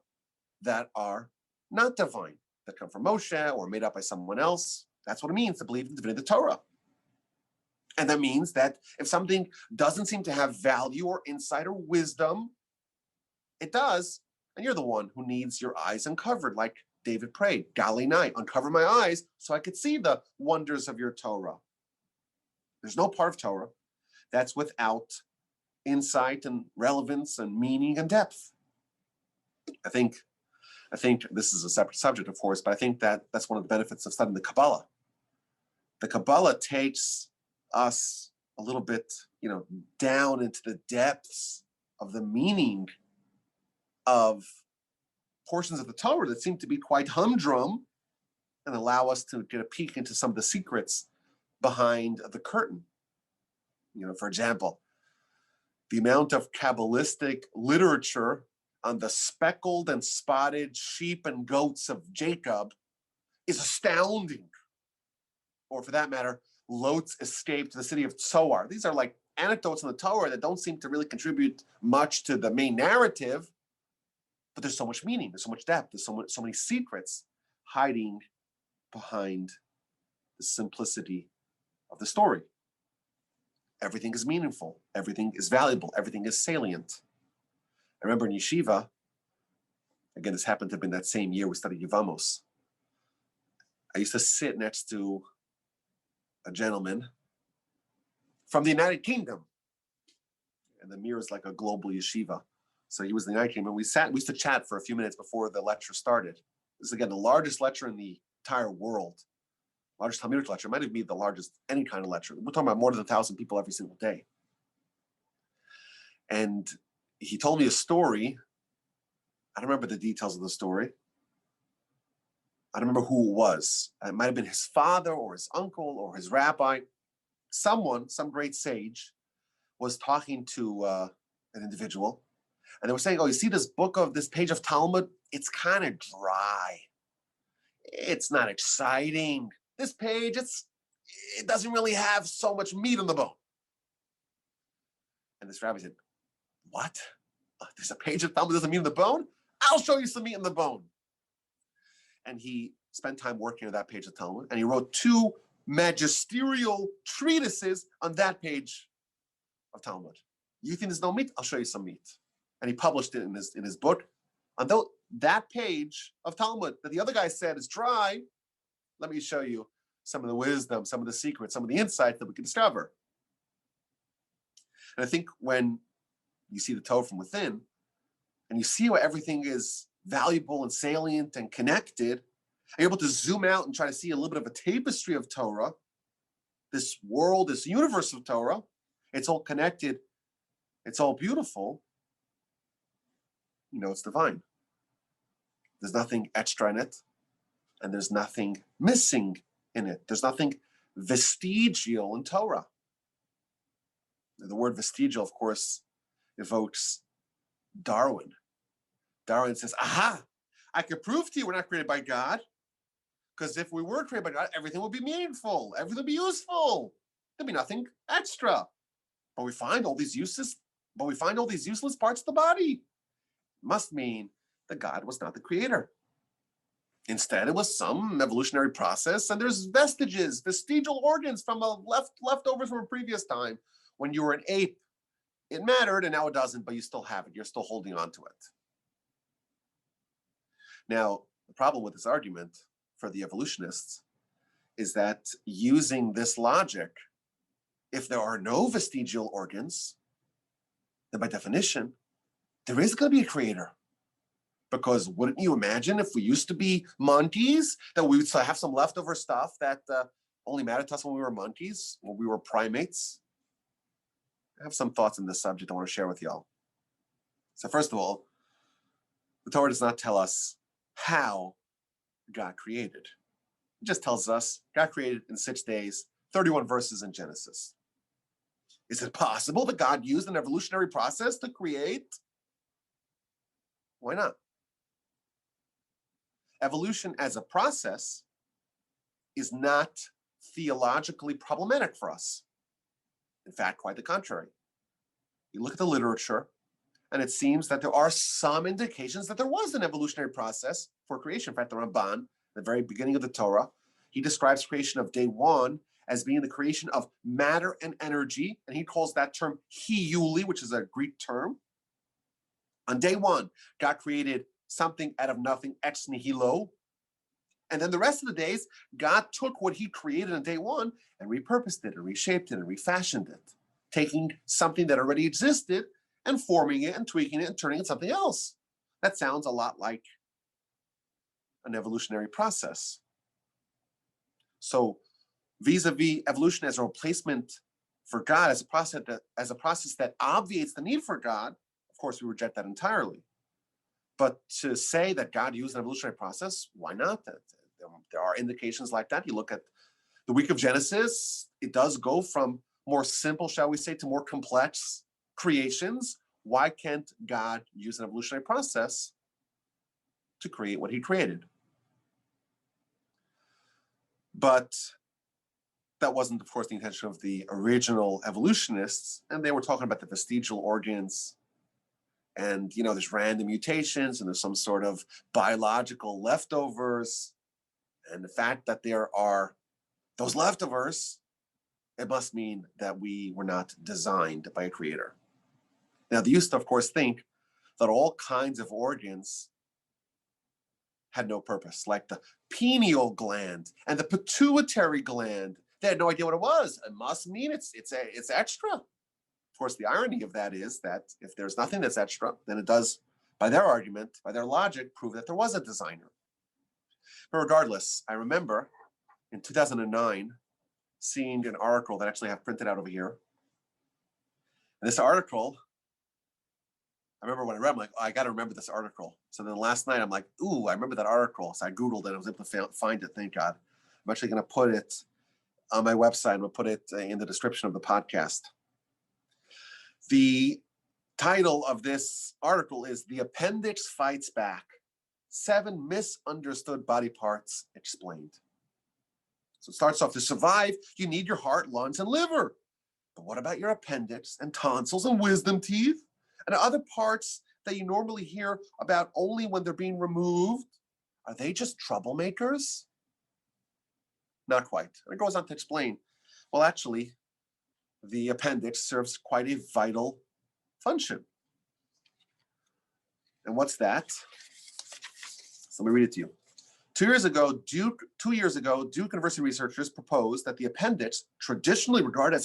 that are not divine, that come from Moshe or made up by someone else. That's what it means to believe in the divinity of the Torah. And that means that if something doesn't seem to have value or insight or wisdom, it does, and you're the one who needs your eyes uncovered, like David prayed, Gali night, uncover my eyes so I could see the wonders of your Torah. There's no part of Torah that's without insight and relevance and meaning and depth. I think this is a separate subject, of course, but I think that's one of the benefits of studying the Kabbalah. The Kabbalah takes us a little bit, down into the depths of the meaning of portions of the Torah that seem to be quite humdrum and allow us to get a peek into some of the secrets behind the curtain. For example, the amount of Kabbalistic literature on the speckled and spotted sheep and goats of Jacob is astounding. Or for that matter, Lot's escape to the city of Tzoar. These are like anecdotes in the Torah that don't seem to really contribute much to the main narrative, but there's so much meaning, there's so much depth, there's so many secrets hiding behind the simplicity of the story. Everything is meaningful, everything is valuable, everything is salient. I remember in yeshiva, again, this happened to have been that same year we studied Yevamos. I used to sit next to a gentleman from the United Kingdom. And the Mir is like a global yeshiva. So he was in the United Kingdom. We used to chat for a few minutes before the lecture started. This is, again, the largest lecture in the entire world. Largest Talmudic lecture. It might even be the largest any kind of lecture. We're talking about more than 1,000 people every single day. And he told me a story. I don't remember the details of the story. I don't remember who it was. It might have been his father or his uncle or his rabbi. Someone, some great sage, was talking to an individual. And they were saying, oh, you see this page of Talmud? It's kind of dry. It's not exciting. This page, it doesn't really have so much meat on the bone. And this rabbi said, what? There's a page of Talmud that doesn't meat on the bone? I'll show you some meat on the bone. And he spent time working on that page of Talmud, and he wrote 2 magisterial treatises on that page of Talmud. You think there's no meat? I'll show you some meat. And he published it in his book. On that page of Talmud that the other guy said is dry, let me show you some of the wisdom, some of the secrets, some of the insight that we can discover. And I think when you see the Torah from within, and you see how everything is valuable and salient and connected, and you're able to zoom out and try to see a little bit of a tapestry of Torah, this world, this universe of Torah, it's all connected, it's all beautiful, it's divine. There's nothing extra in it, and there's nothing missing in it. There's nothing vestigial in Torah. The word vestigial, of course, evokes Darwin. Darwin says, aha, I can prove to you we're not created by God, because if we were created by God, everything would be meaningful, everything would be useful. There'd be nothing extra. But we find all these useless parts of the body. Must mean that God was not the creator. Instead, it was some evolutionary process, and there's vestigial organs from leftovers from a previous time when you were an ape. It mattered, and now it doesn't, but you still have it. You're still holding on to it. Now, the problem with this argument for the evolutionists is that using this logic, if there are no vestigial organs, then by definition, there is going to be a creator. Because wouldn't you imagine if we used to be monkeys, that we would have some leftover stuff that only mattered to us when we were monkeys, when we were primates? I have some thoughts on this subject I want to share with y'all. So first of all, the Torah does not tell us how God created. It just tells us God created in 6 days, 31 verses in Genesis. Is it possible that God used an evolutionary process to create? Why not? Evolution as a process is not theologically problematic for us. In fact, quite the contrary. You look at the literature, and it seems that there are some indications that there was an evolutionary process for creation. In fact, the Rabbi, at the very beginning of the Torah, he describes creation of day one as being the creation of matter and energy, and he calls that term hiyuli, which is a Greek term. On day one, God created something out of nothing, ex nihilo. And then the rest of the days, God took what he created on day one and repurposed it and reshaped it and refashioned it, taking something that already existed and forming it and tweaking it and turning it something else. That sounds a lot like an evolutionary process. So vis-a-vis evolution as a replacement for God, as a process that obviates the need for God, of course, we reject that entirely. But to say that God used an evolutionary process, why not? There are indications like that. You look at the week of Genesis, it does go from more simple, shall we say, to more complex creations. Why can't God use an evolutionary process to create what he created? But that wasn't, of course, the intention of the original evolutionists. And they were talking about the vestigial organs. And, there's random mutations and there's some sort of biological leftovers. And the fact that there are those leftovers, it must mean that we were not designed by a creator. Now, they used to, of course, think that all kinds of organs had no purpose, like the pineal gland and the pituitary gland. They had no idea what it was. It must mean it's extra. Of course, the irony of that is that if there's nothing that's extra, then it does, by their argument, by their logic, prove that there was a designer. But regardless, I remember in 2009 seeing an article that I actually have printed out over here. And this article, I remember when I read, I'm like, I got to remember this article. So then last night, I'm like, ooh, I remember that article. So I Googled it. I was able to find it, thank God. I'm actually going to put it on my website. I'm going to put it in the description of the podcast. The title of this article is "The Appendix Fights Back: 7 Misunderstood Body Parts Explained." So it starts off, to survive, you need your heart, lungs, and liver. But what about your appendix and tonsils and wisdom teeth and other parts that you normally hear about only when they're being removed? Are they just troublemakers? Not quite. And it goes on to explain, well, actually, the appendix serves quite a vital function. And what's that? So let me read it to you. 2 years ago, Duke University researchers proposed that the appendix, traditionally regarded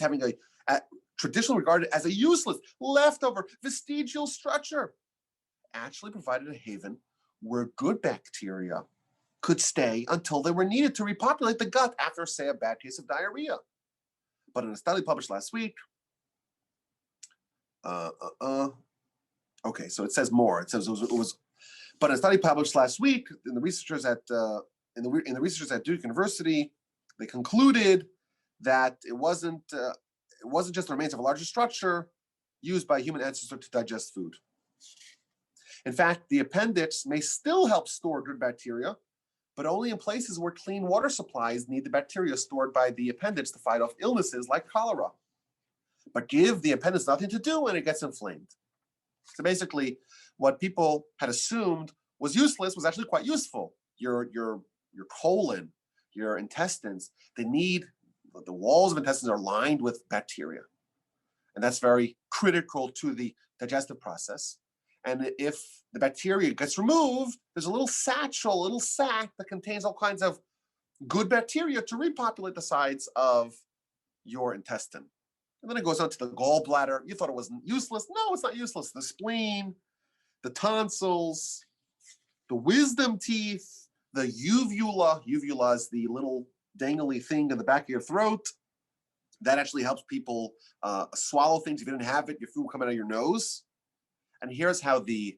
as a useless, leftover, vestigial structure, actually provided a haven where good bacteria could stay until they were needed to repopulate the gut after, say, a bad case of diarrhea. But in a study published last week, okay, so it says more. It says it was, but in a study published last week, in the researchers at Duke University, they concluded that it wasn't just the remains of a larger structure used by human ancestors to digest food. In fact, the appendix may still help store good bacteria, but only in places where clean water supplies need the bacteria stored by the appendix to fight off illnesses like cholera. But give the appendix nothing to do and it gets inflamed. So basically, what people had assumed was useless was actually quite useful. Your colon, your intestines, the walls of intestines are lined with bacteria. And that's very critical to the digestive process. And if the bacteria gets removed, there's a little satchel, a little sac that contains all kinds of good bacteria to repopulate the sides of your intestine. And then it goes on to the gallbladder. You thought it wasn't useless. No, it's not useless. The spleen, the tonsils, the wisdom teeth, the uvula. Uvula is the little dangly thing in the back of your throat. That actually helps people swallow things. If you didn't have it, your food will come out of your nose. And here's how the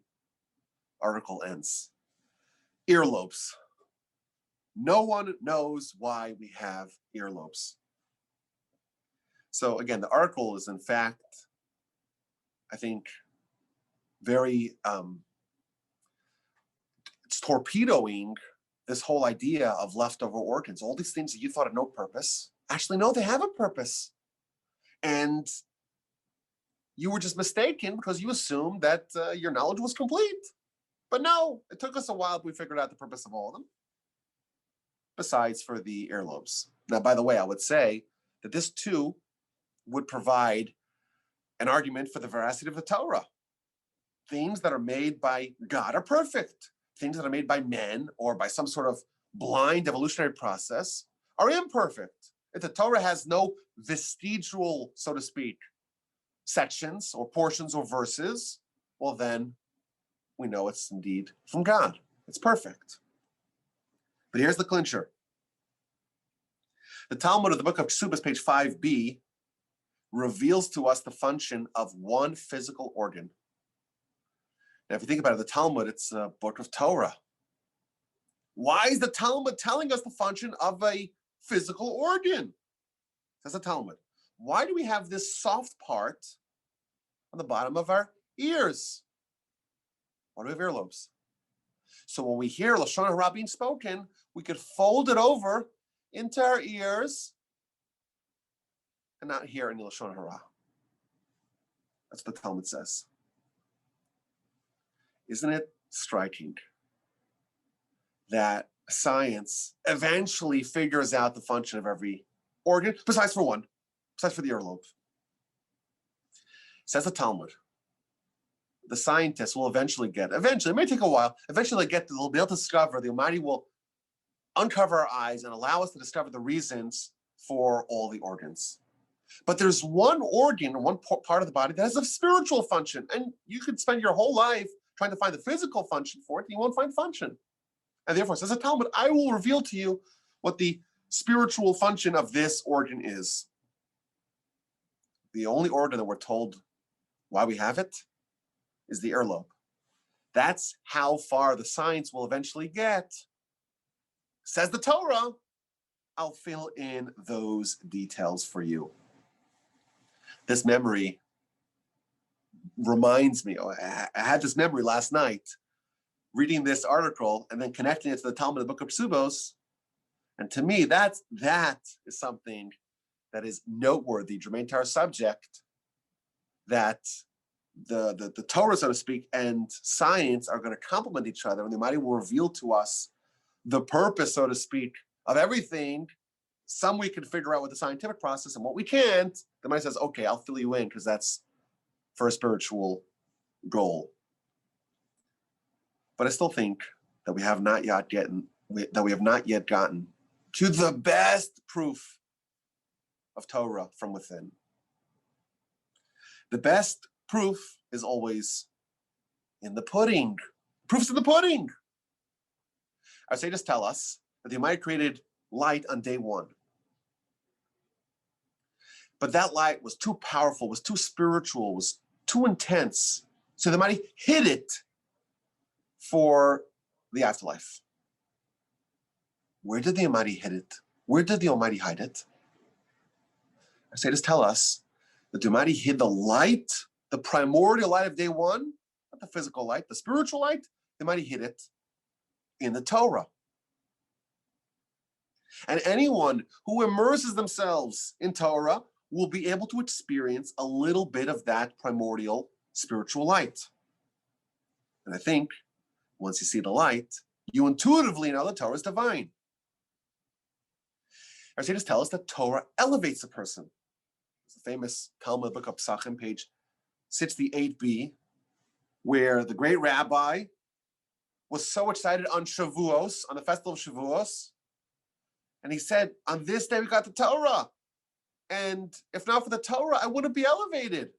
article ends. Earlobes. No one knows why we have earlobes. So again, the article is in fact, I think, very, it's torpedoing this whole idea of leftover organs. All these things that you thought had no purpose, actually, no, they have a purpose. And you were just mistaken because you assumed that your knowledge was complete. But no, it took us a while, but we figured out the purpose of all of them. Besides for the earlobes. Now, by the way, I would say that this too would provide an argument for the veracity of the Torah. Things that are made by God are perfect. Things that are made by men or by some sort of blind evolutionary process are imperfect. If the Torah has no vestigial, so to speak, sections or portions or verses, well then we know it's indeed from God. It's perfect. But here's the clincher. The Talmud of the book of Kesubos, page 5b, reveals to us the function of one physical organ. Now, if you think about it, the Talmud, it's a book of Torah. Why is the Talmud telling us the function of a physical organ? Says the Talmud. Why do we have this soft part on the bottom of our ears? Why do we have earlobes? So when we hear Lashon Hara being spoken, we could fold it over into our ears and not hear any Lashon Hara. That's what the Talmud says. Isn't it striking that science eventually figures out the function of every organ, besides for one, besides for the earlobe? Says the Talmud. The scientists will eventually, it may take a while, they'll be able to discover, the Almighty will uncover our eyes and allow us to discover the reasons for all the organs. But there's one organ, one part of the body that has a spiritual function, and you could spend your whole life trying to find the physical function for it, and you won't find function. And therefore, says the Talmud, I will reveal to you what the spiritual function of this organ is. The only organ that we're told why we have it is the earlobe. That's how far the science will eventually get. Says the Torah, I'll fill in those details for you. This memory reminds me, I had this memory last night, reading this article and then connecting it to the Talmud of the book of Kesubos. And to me, that is something that is noteworthy, germane to our subject, that the Torah, so to speak, and science are going to complement each other, and the Almighty will reveal to us the purpose, so to speak, of everything. Some we can figure out with the scientific process, and what we can't, the Almighty says, okay, I'll fill you in, because that's for a spiritual goal. But I still think that we have not yet gotten to the best proof of Torah from within. The best proof is always in the pudding. Proof's in the pudding. Our sages tell us that the Almighty created light on day one. But that light was too powerful, was too spiritual, was too intense. So the Almighty hid it for the afterlife. Where did the Almighty hid it? Where did the Almighty hide it? Our sages tell us that the Almighty hid the light, the primordial light of day one, the physical light, the spiritual light, they might hid it in the Torah. And anyone who immerses themselves in Torah will be able to experience a little bit of that primordial spiritual light. And I think once you see the light, you intuitively know the Torah is divine. Our sages tell us that Torah elevates a person. It's the famous Talmud book of Psachim, page 68b, where the great Rabbi was so excited on Shavuos, on the festival of Shavuos, and he said, on this day we got the Torah. And if not for the Torah, I wouldn't be elevated.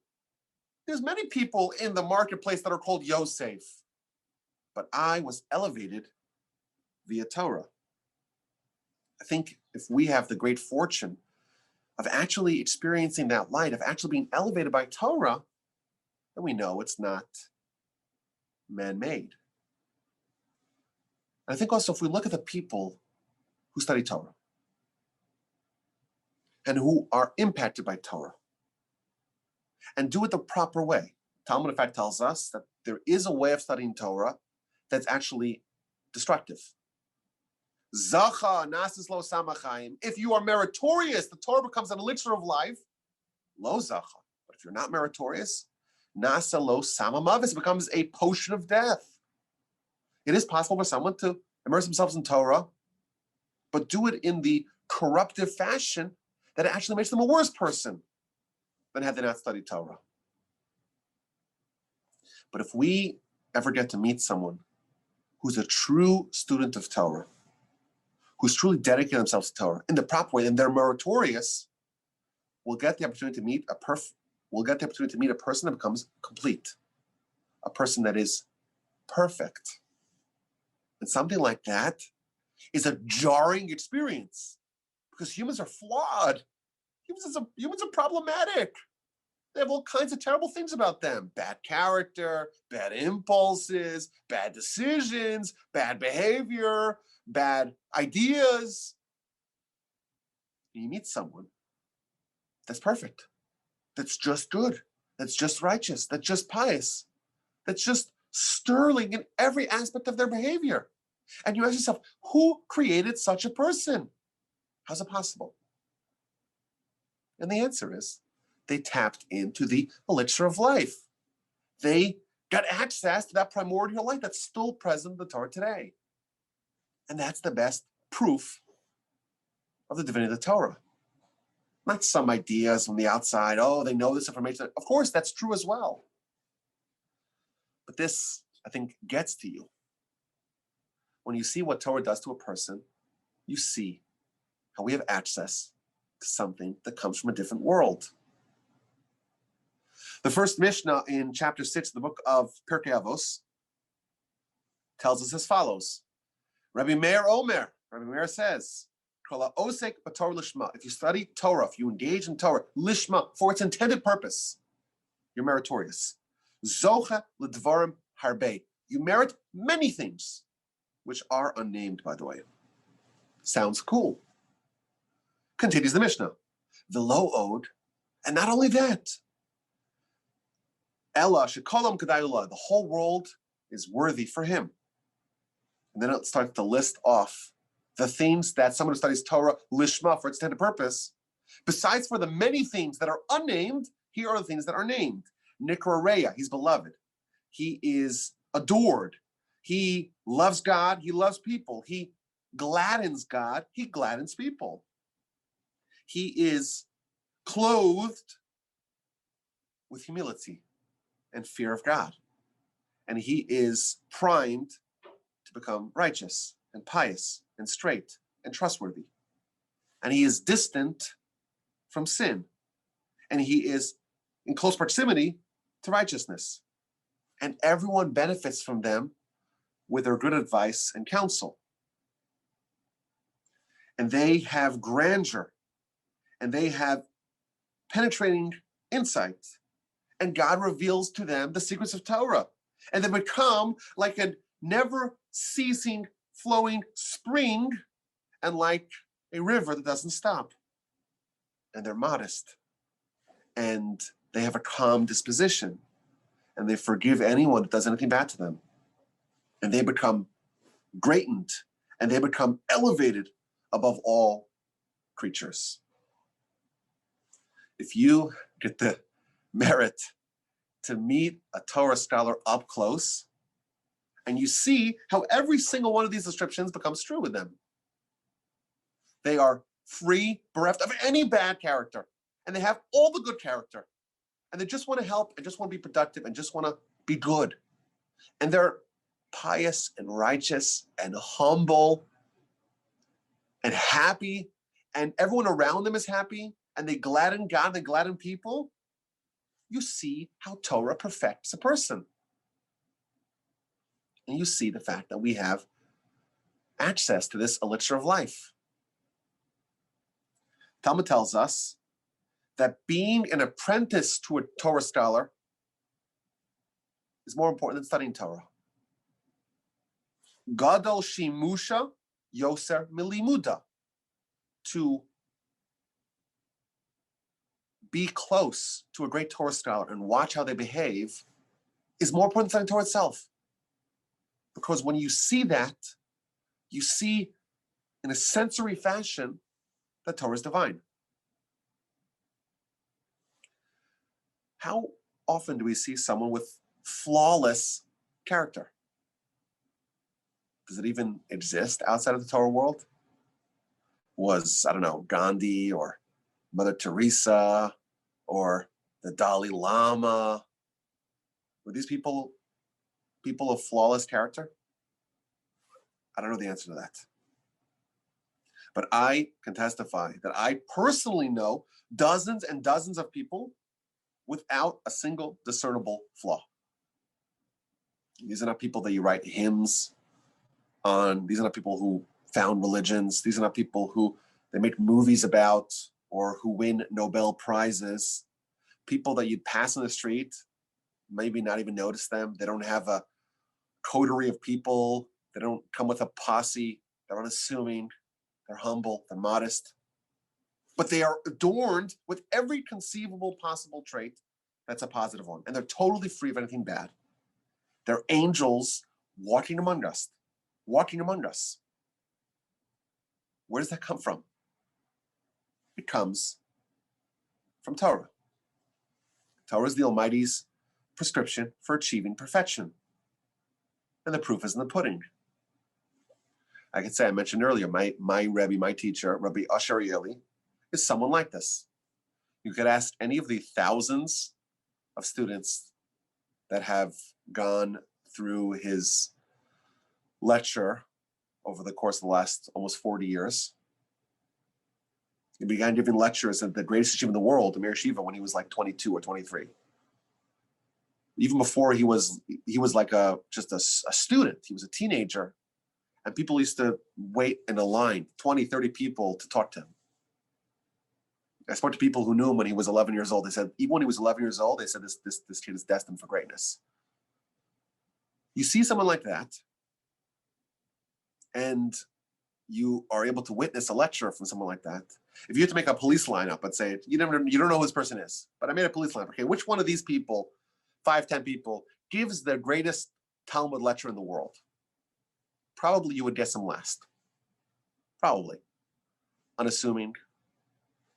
There's many people in the marketplace that are called Yosef, but I was elevated via Torah. I think if we have the great fortune of actually experiencing that light, of actually being elevated by Torah, then we know it's not man-made. And I think also if we look at the people who study Torah and who are impacted by Torah and do it the proper way, Talmud in fact tells us that there is a way of studying Torah that's actually destructive. Zacha nasis lo samachayim. If you are meritorious, the Torah becomes an elixir of life. Lo zacha. But if you're not meritorious, nasa lo samamavis, it becomes a potion of death. It is possible for someone to immerse themselves in Torah, but do it in the corruptive fashion that it actually makes them a worse person than had they not studied Torah. But if we ever get to meet someone who's a true student of Torah, who's truly dedicated themselves to Torah in the proper way, and they're meritorious, we'll get the opportunity to meet a person that becomes complete, a person that is perfect. And something like that is a jarring experience because humans are flawed. Humans are problematic. They have all kinds of terrible things about them. Bad character, bad impulses, bad decisions, bad behavior, bad ideas. And you meet someone that's perfect, that's just good, that's just righteous, that's just pious, that's just sterling in every aspect of their behavior. And you ask yourself, who created such a person? How's it possible? And the answer is, they tapped into the elixir of life. They got access to that primordial light that's still present in the Torah today. And that's the best proof of the divinity of the Torah. Not some ideas from the outside, oh, they know this information. Of course, that's true as well. But this, I think, gets to you. When you see what Torah does to a person, you see how we have access to something that comes from a different world. The first Mishnah in chapter 6 of the book of Pirkei Avos tells us as follows. Rabbi Meir says, if you study Torah, if you engage in Torah, lishma, for its intended purpose, you're meritorious. Zocha l'dvarim harbe. You merit many things, which are unnamed, by the way. Sounds cool. Continues the Mishnah. V'lo od, and not only that, Ella shekolam kadayula, the whole world is worthy for him. And then it starts to list off the things that someone who studies Torah lishma, for its intended purpose. Besides for the many things that are unnamed, here are the things that are named. Nikrareya, he's beloved. He is adored. He loves God. He loves people. He gladdens God. He gladdens people. He is clothed with humility and fear of God. And he is primed to become righteous and pious and straight and trustworthy. And he is distant from sin. And he is in close proximity to righteousness. And everyone benefits from them with their good advice and counsel. And they have grandeur. And they have penetrating insight. And God reveals to them the secrets of Torah. And they become like a never-ceasing flowing spring and like a river that doesn't stop. And they're modest. And they have a calm disposition. and they forgive anyone that does anything bad to them. And they become greatened, and they become elevated above all creatures. If you get the merit to meet a Torah scholar up close, and you see how every single one of these descriptions becomes true with them. They are free, bereft of any bad character, and they have all the good character. And they just want to help, and just want to be productive, and just want to be good. And they're pious and righteous and humble and happy, and everyone around them is happy, and they gladden God, they gladden people. You see how Torah perfects a person. And you see the fact that we have access to this elixir of life. Talmud tells us that being an apprentice to a Torah scholar is more important than studying Torah. Gadol shimusha yoser milimuda. To be close to a great Torah scholar and watch how they behave is more important than studying Torah itself. Because when you see that, you see in a sensory fashion that Torah is divine. How often do we see someone with flawless character? Does it even exist outside of the Torah world? Was, I don't know, Gandhi or Mother Teresa or the Dalai Lama, were these people of flawless character? I don't know the answer to that. But I can testify that I personally know dozens and dozens of people without a single discernible flaw. These are not people that you write hymns on. These are not people who found religions. These are not people who they make movies about or who win Nobel Prizes. People that you'd pass on the street, maybe not even notice them. They don't have a coterie of people. They don't come with a posse. They're unassuming. They're humble. They're modest. But they are adorned with every conceivable possible trait that's a positive one. And they're totally free of anything bad. They're angels walking among us. Walking among us. Where does that come from? It comes from Torah. Torah is the Almighty's prescription for achieving perfection. And the proof is in the pudding. I can say, I mentioned earlier, my Rabbi, my teacher, Rabbi Asher Yeli, is someone like this. You could ask any of the thousands of students that have gone through his lecture over the course of the last almost 40 years. He began giving lectures at the greatest yeshiva in the world, Amir Yeshiva, when he was like 22 or 23. Even before he was like just a student, he was a teenager, and people used to wait in a line, 20, 30 people to talk to him. I spoke to people who knew him when he was 11 years old. They said, even when he was 11 years old, they said this kid is destined for greatness. You see someone like that, and you are able to witness a lecture from someone like that. If you had to make a police lineup and say, you don't know who this person is, but I made a police lineup. Okay, which one of these people, 5, 10 people, gives the greatest Talmud lecture in the world? Probably you would guess him last. Probably. Unassuming,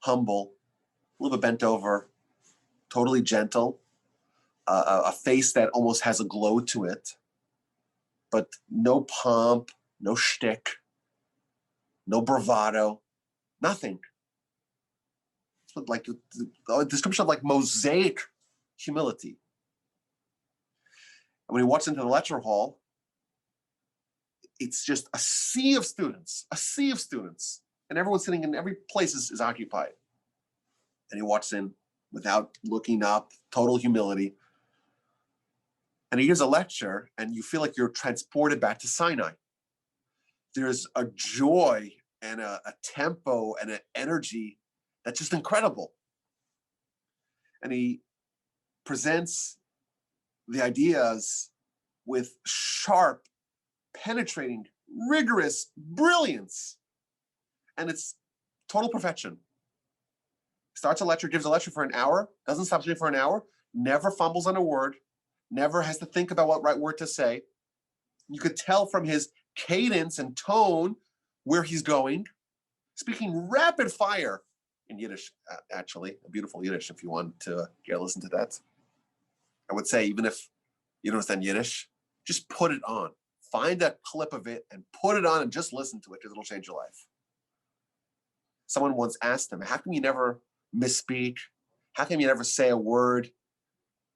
humble, a little bit bent over, totally gentle, a face that almost has a glow to it, but no pomp, no shtick, no bravado, nothing. It's like the description of like mosaic humility. And when he walks into the lecture hall, it's just a sea of students, and everyone sitting in every place is occupied. And he walks in without looking up, total humility. And he gives a lecture, and you feel like you're transported back to Sinai. There's a joy and a tempo and an energy that's just incredible. And he presents the ideas with sharp, penetrating, rigorous brilliance. And it's total perfection. Starts a lecture, gives a lecture for an hour, doesn't stop speaking for an hour, never fumbles on a word, never has to think about what right word to say. You could tell from his cadence and tone where he's going, speaking rapid fire in Yiddish, actually, a beautiful Yiddish if you want to listen to that. I would say, even if you don't understand Yiddish, just put it on. Find a clip of it and put it on and just listen to it, because it'll change your life. Someone once asked him, how come you never misspeak? How come you never say a word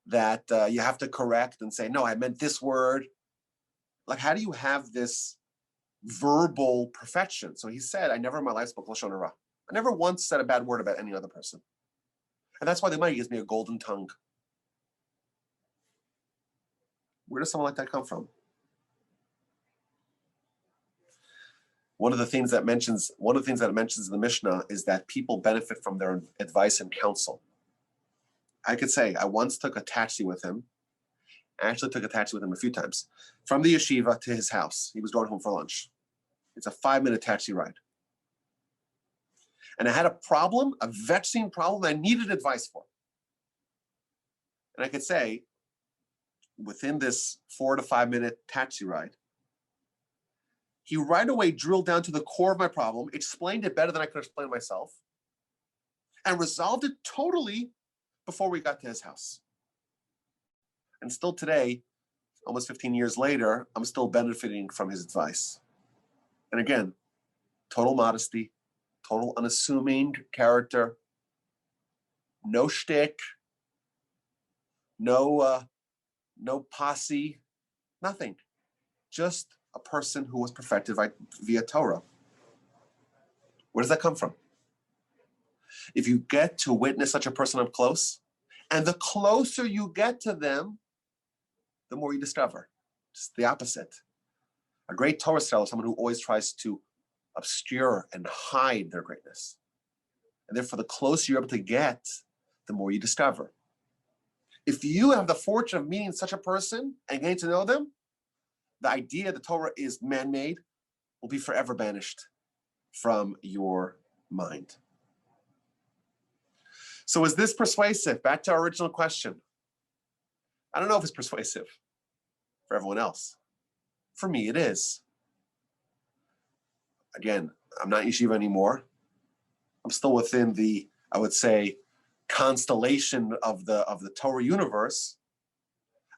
that you have to correct and say, no, I meant this word? Like, how do you have this verbal perfection? So he said, I never in my life spoke Lashon Hara. I never once said a bad word about any other person. And that's why the Almighty gives me a golden tongue. Where does someone like that come from? One of the things that it mentions in the Mishnah is that people benefit from their advice and counsel. I could say I once took a taxi with him. I actually took a taxi with him a few times, from the yeshiva to his house. He was going home for lunch. It's a 5-minute taxi ride. And I had a problem, a vexing problem I needed advice for. And I could say, within this 4 to 5 minute taxi ride, he right away drilled down to the core of my problem, explained it better than I could explain myself, and resolved it totally before we got to his house. And still today, almost 15 years later, I'm still benefiting from his advice. And again, total modesty, total unassuming character, no shtick, no posse, nothing. Just a person who was perfected via Torah. Where does that come from? If you get to witness such a person up close, and the closer you get to them, the more you discover. Just the opposite. A great Torah scholar is someone who always tries to obscure and hide their greatness. And therefore, the closer you're able to get, the more you discover. If you have the fortune of meeting such a person and getting to know them, the idea that Torah is man-made will be forever banished from your mind. So is this persuasive? Back to our original question. I don't know if it's persuasive for everyone else. For me, it is. Again, I'm not yeshiva anymore. I'm still within the, I would say, constellation of the Torah universe.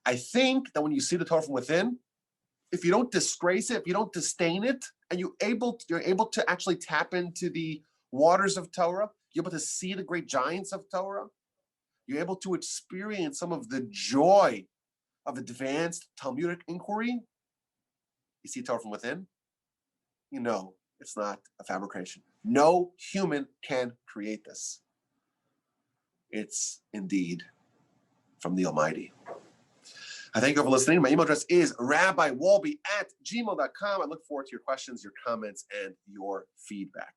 I think that when you see the Torah from within, if you don't disgrace it, if you don't disdain it, and you're able to actually tap into the waters of Torah, you're able to see the great giants of Torah, you're able to experience some of the joy of advanced Talmudic inquiry. You see Torah from within, you know it's not a fabrication. No human can create this. It's indeed from the Almighty. I thank you for listening. My email address is rabbiwolbe@gmail.com. I look forward to your questions, your comments, and your feedback.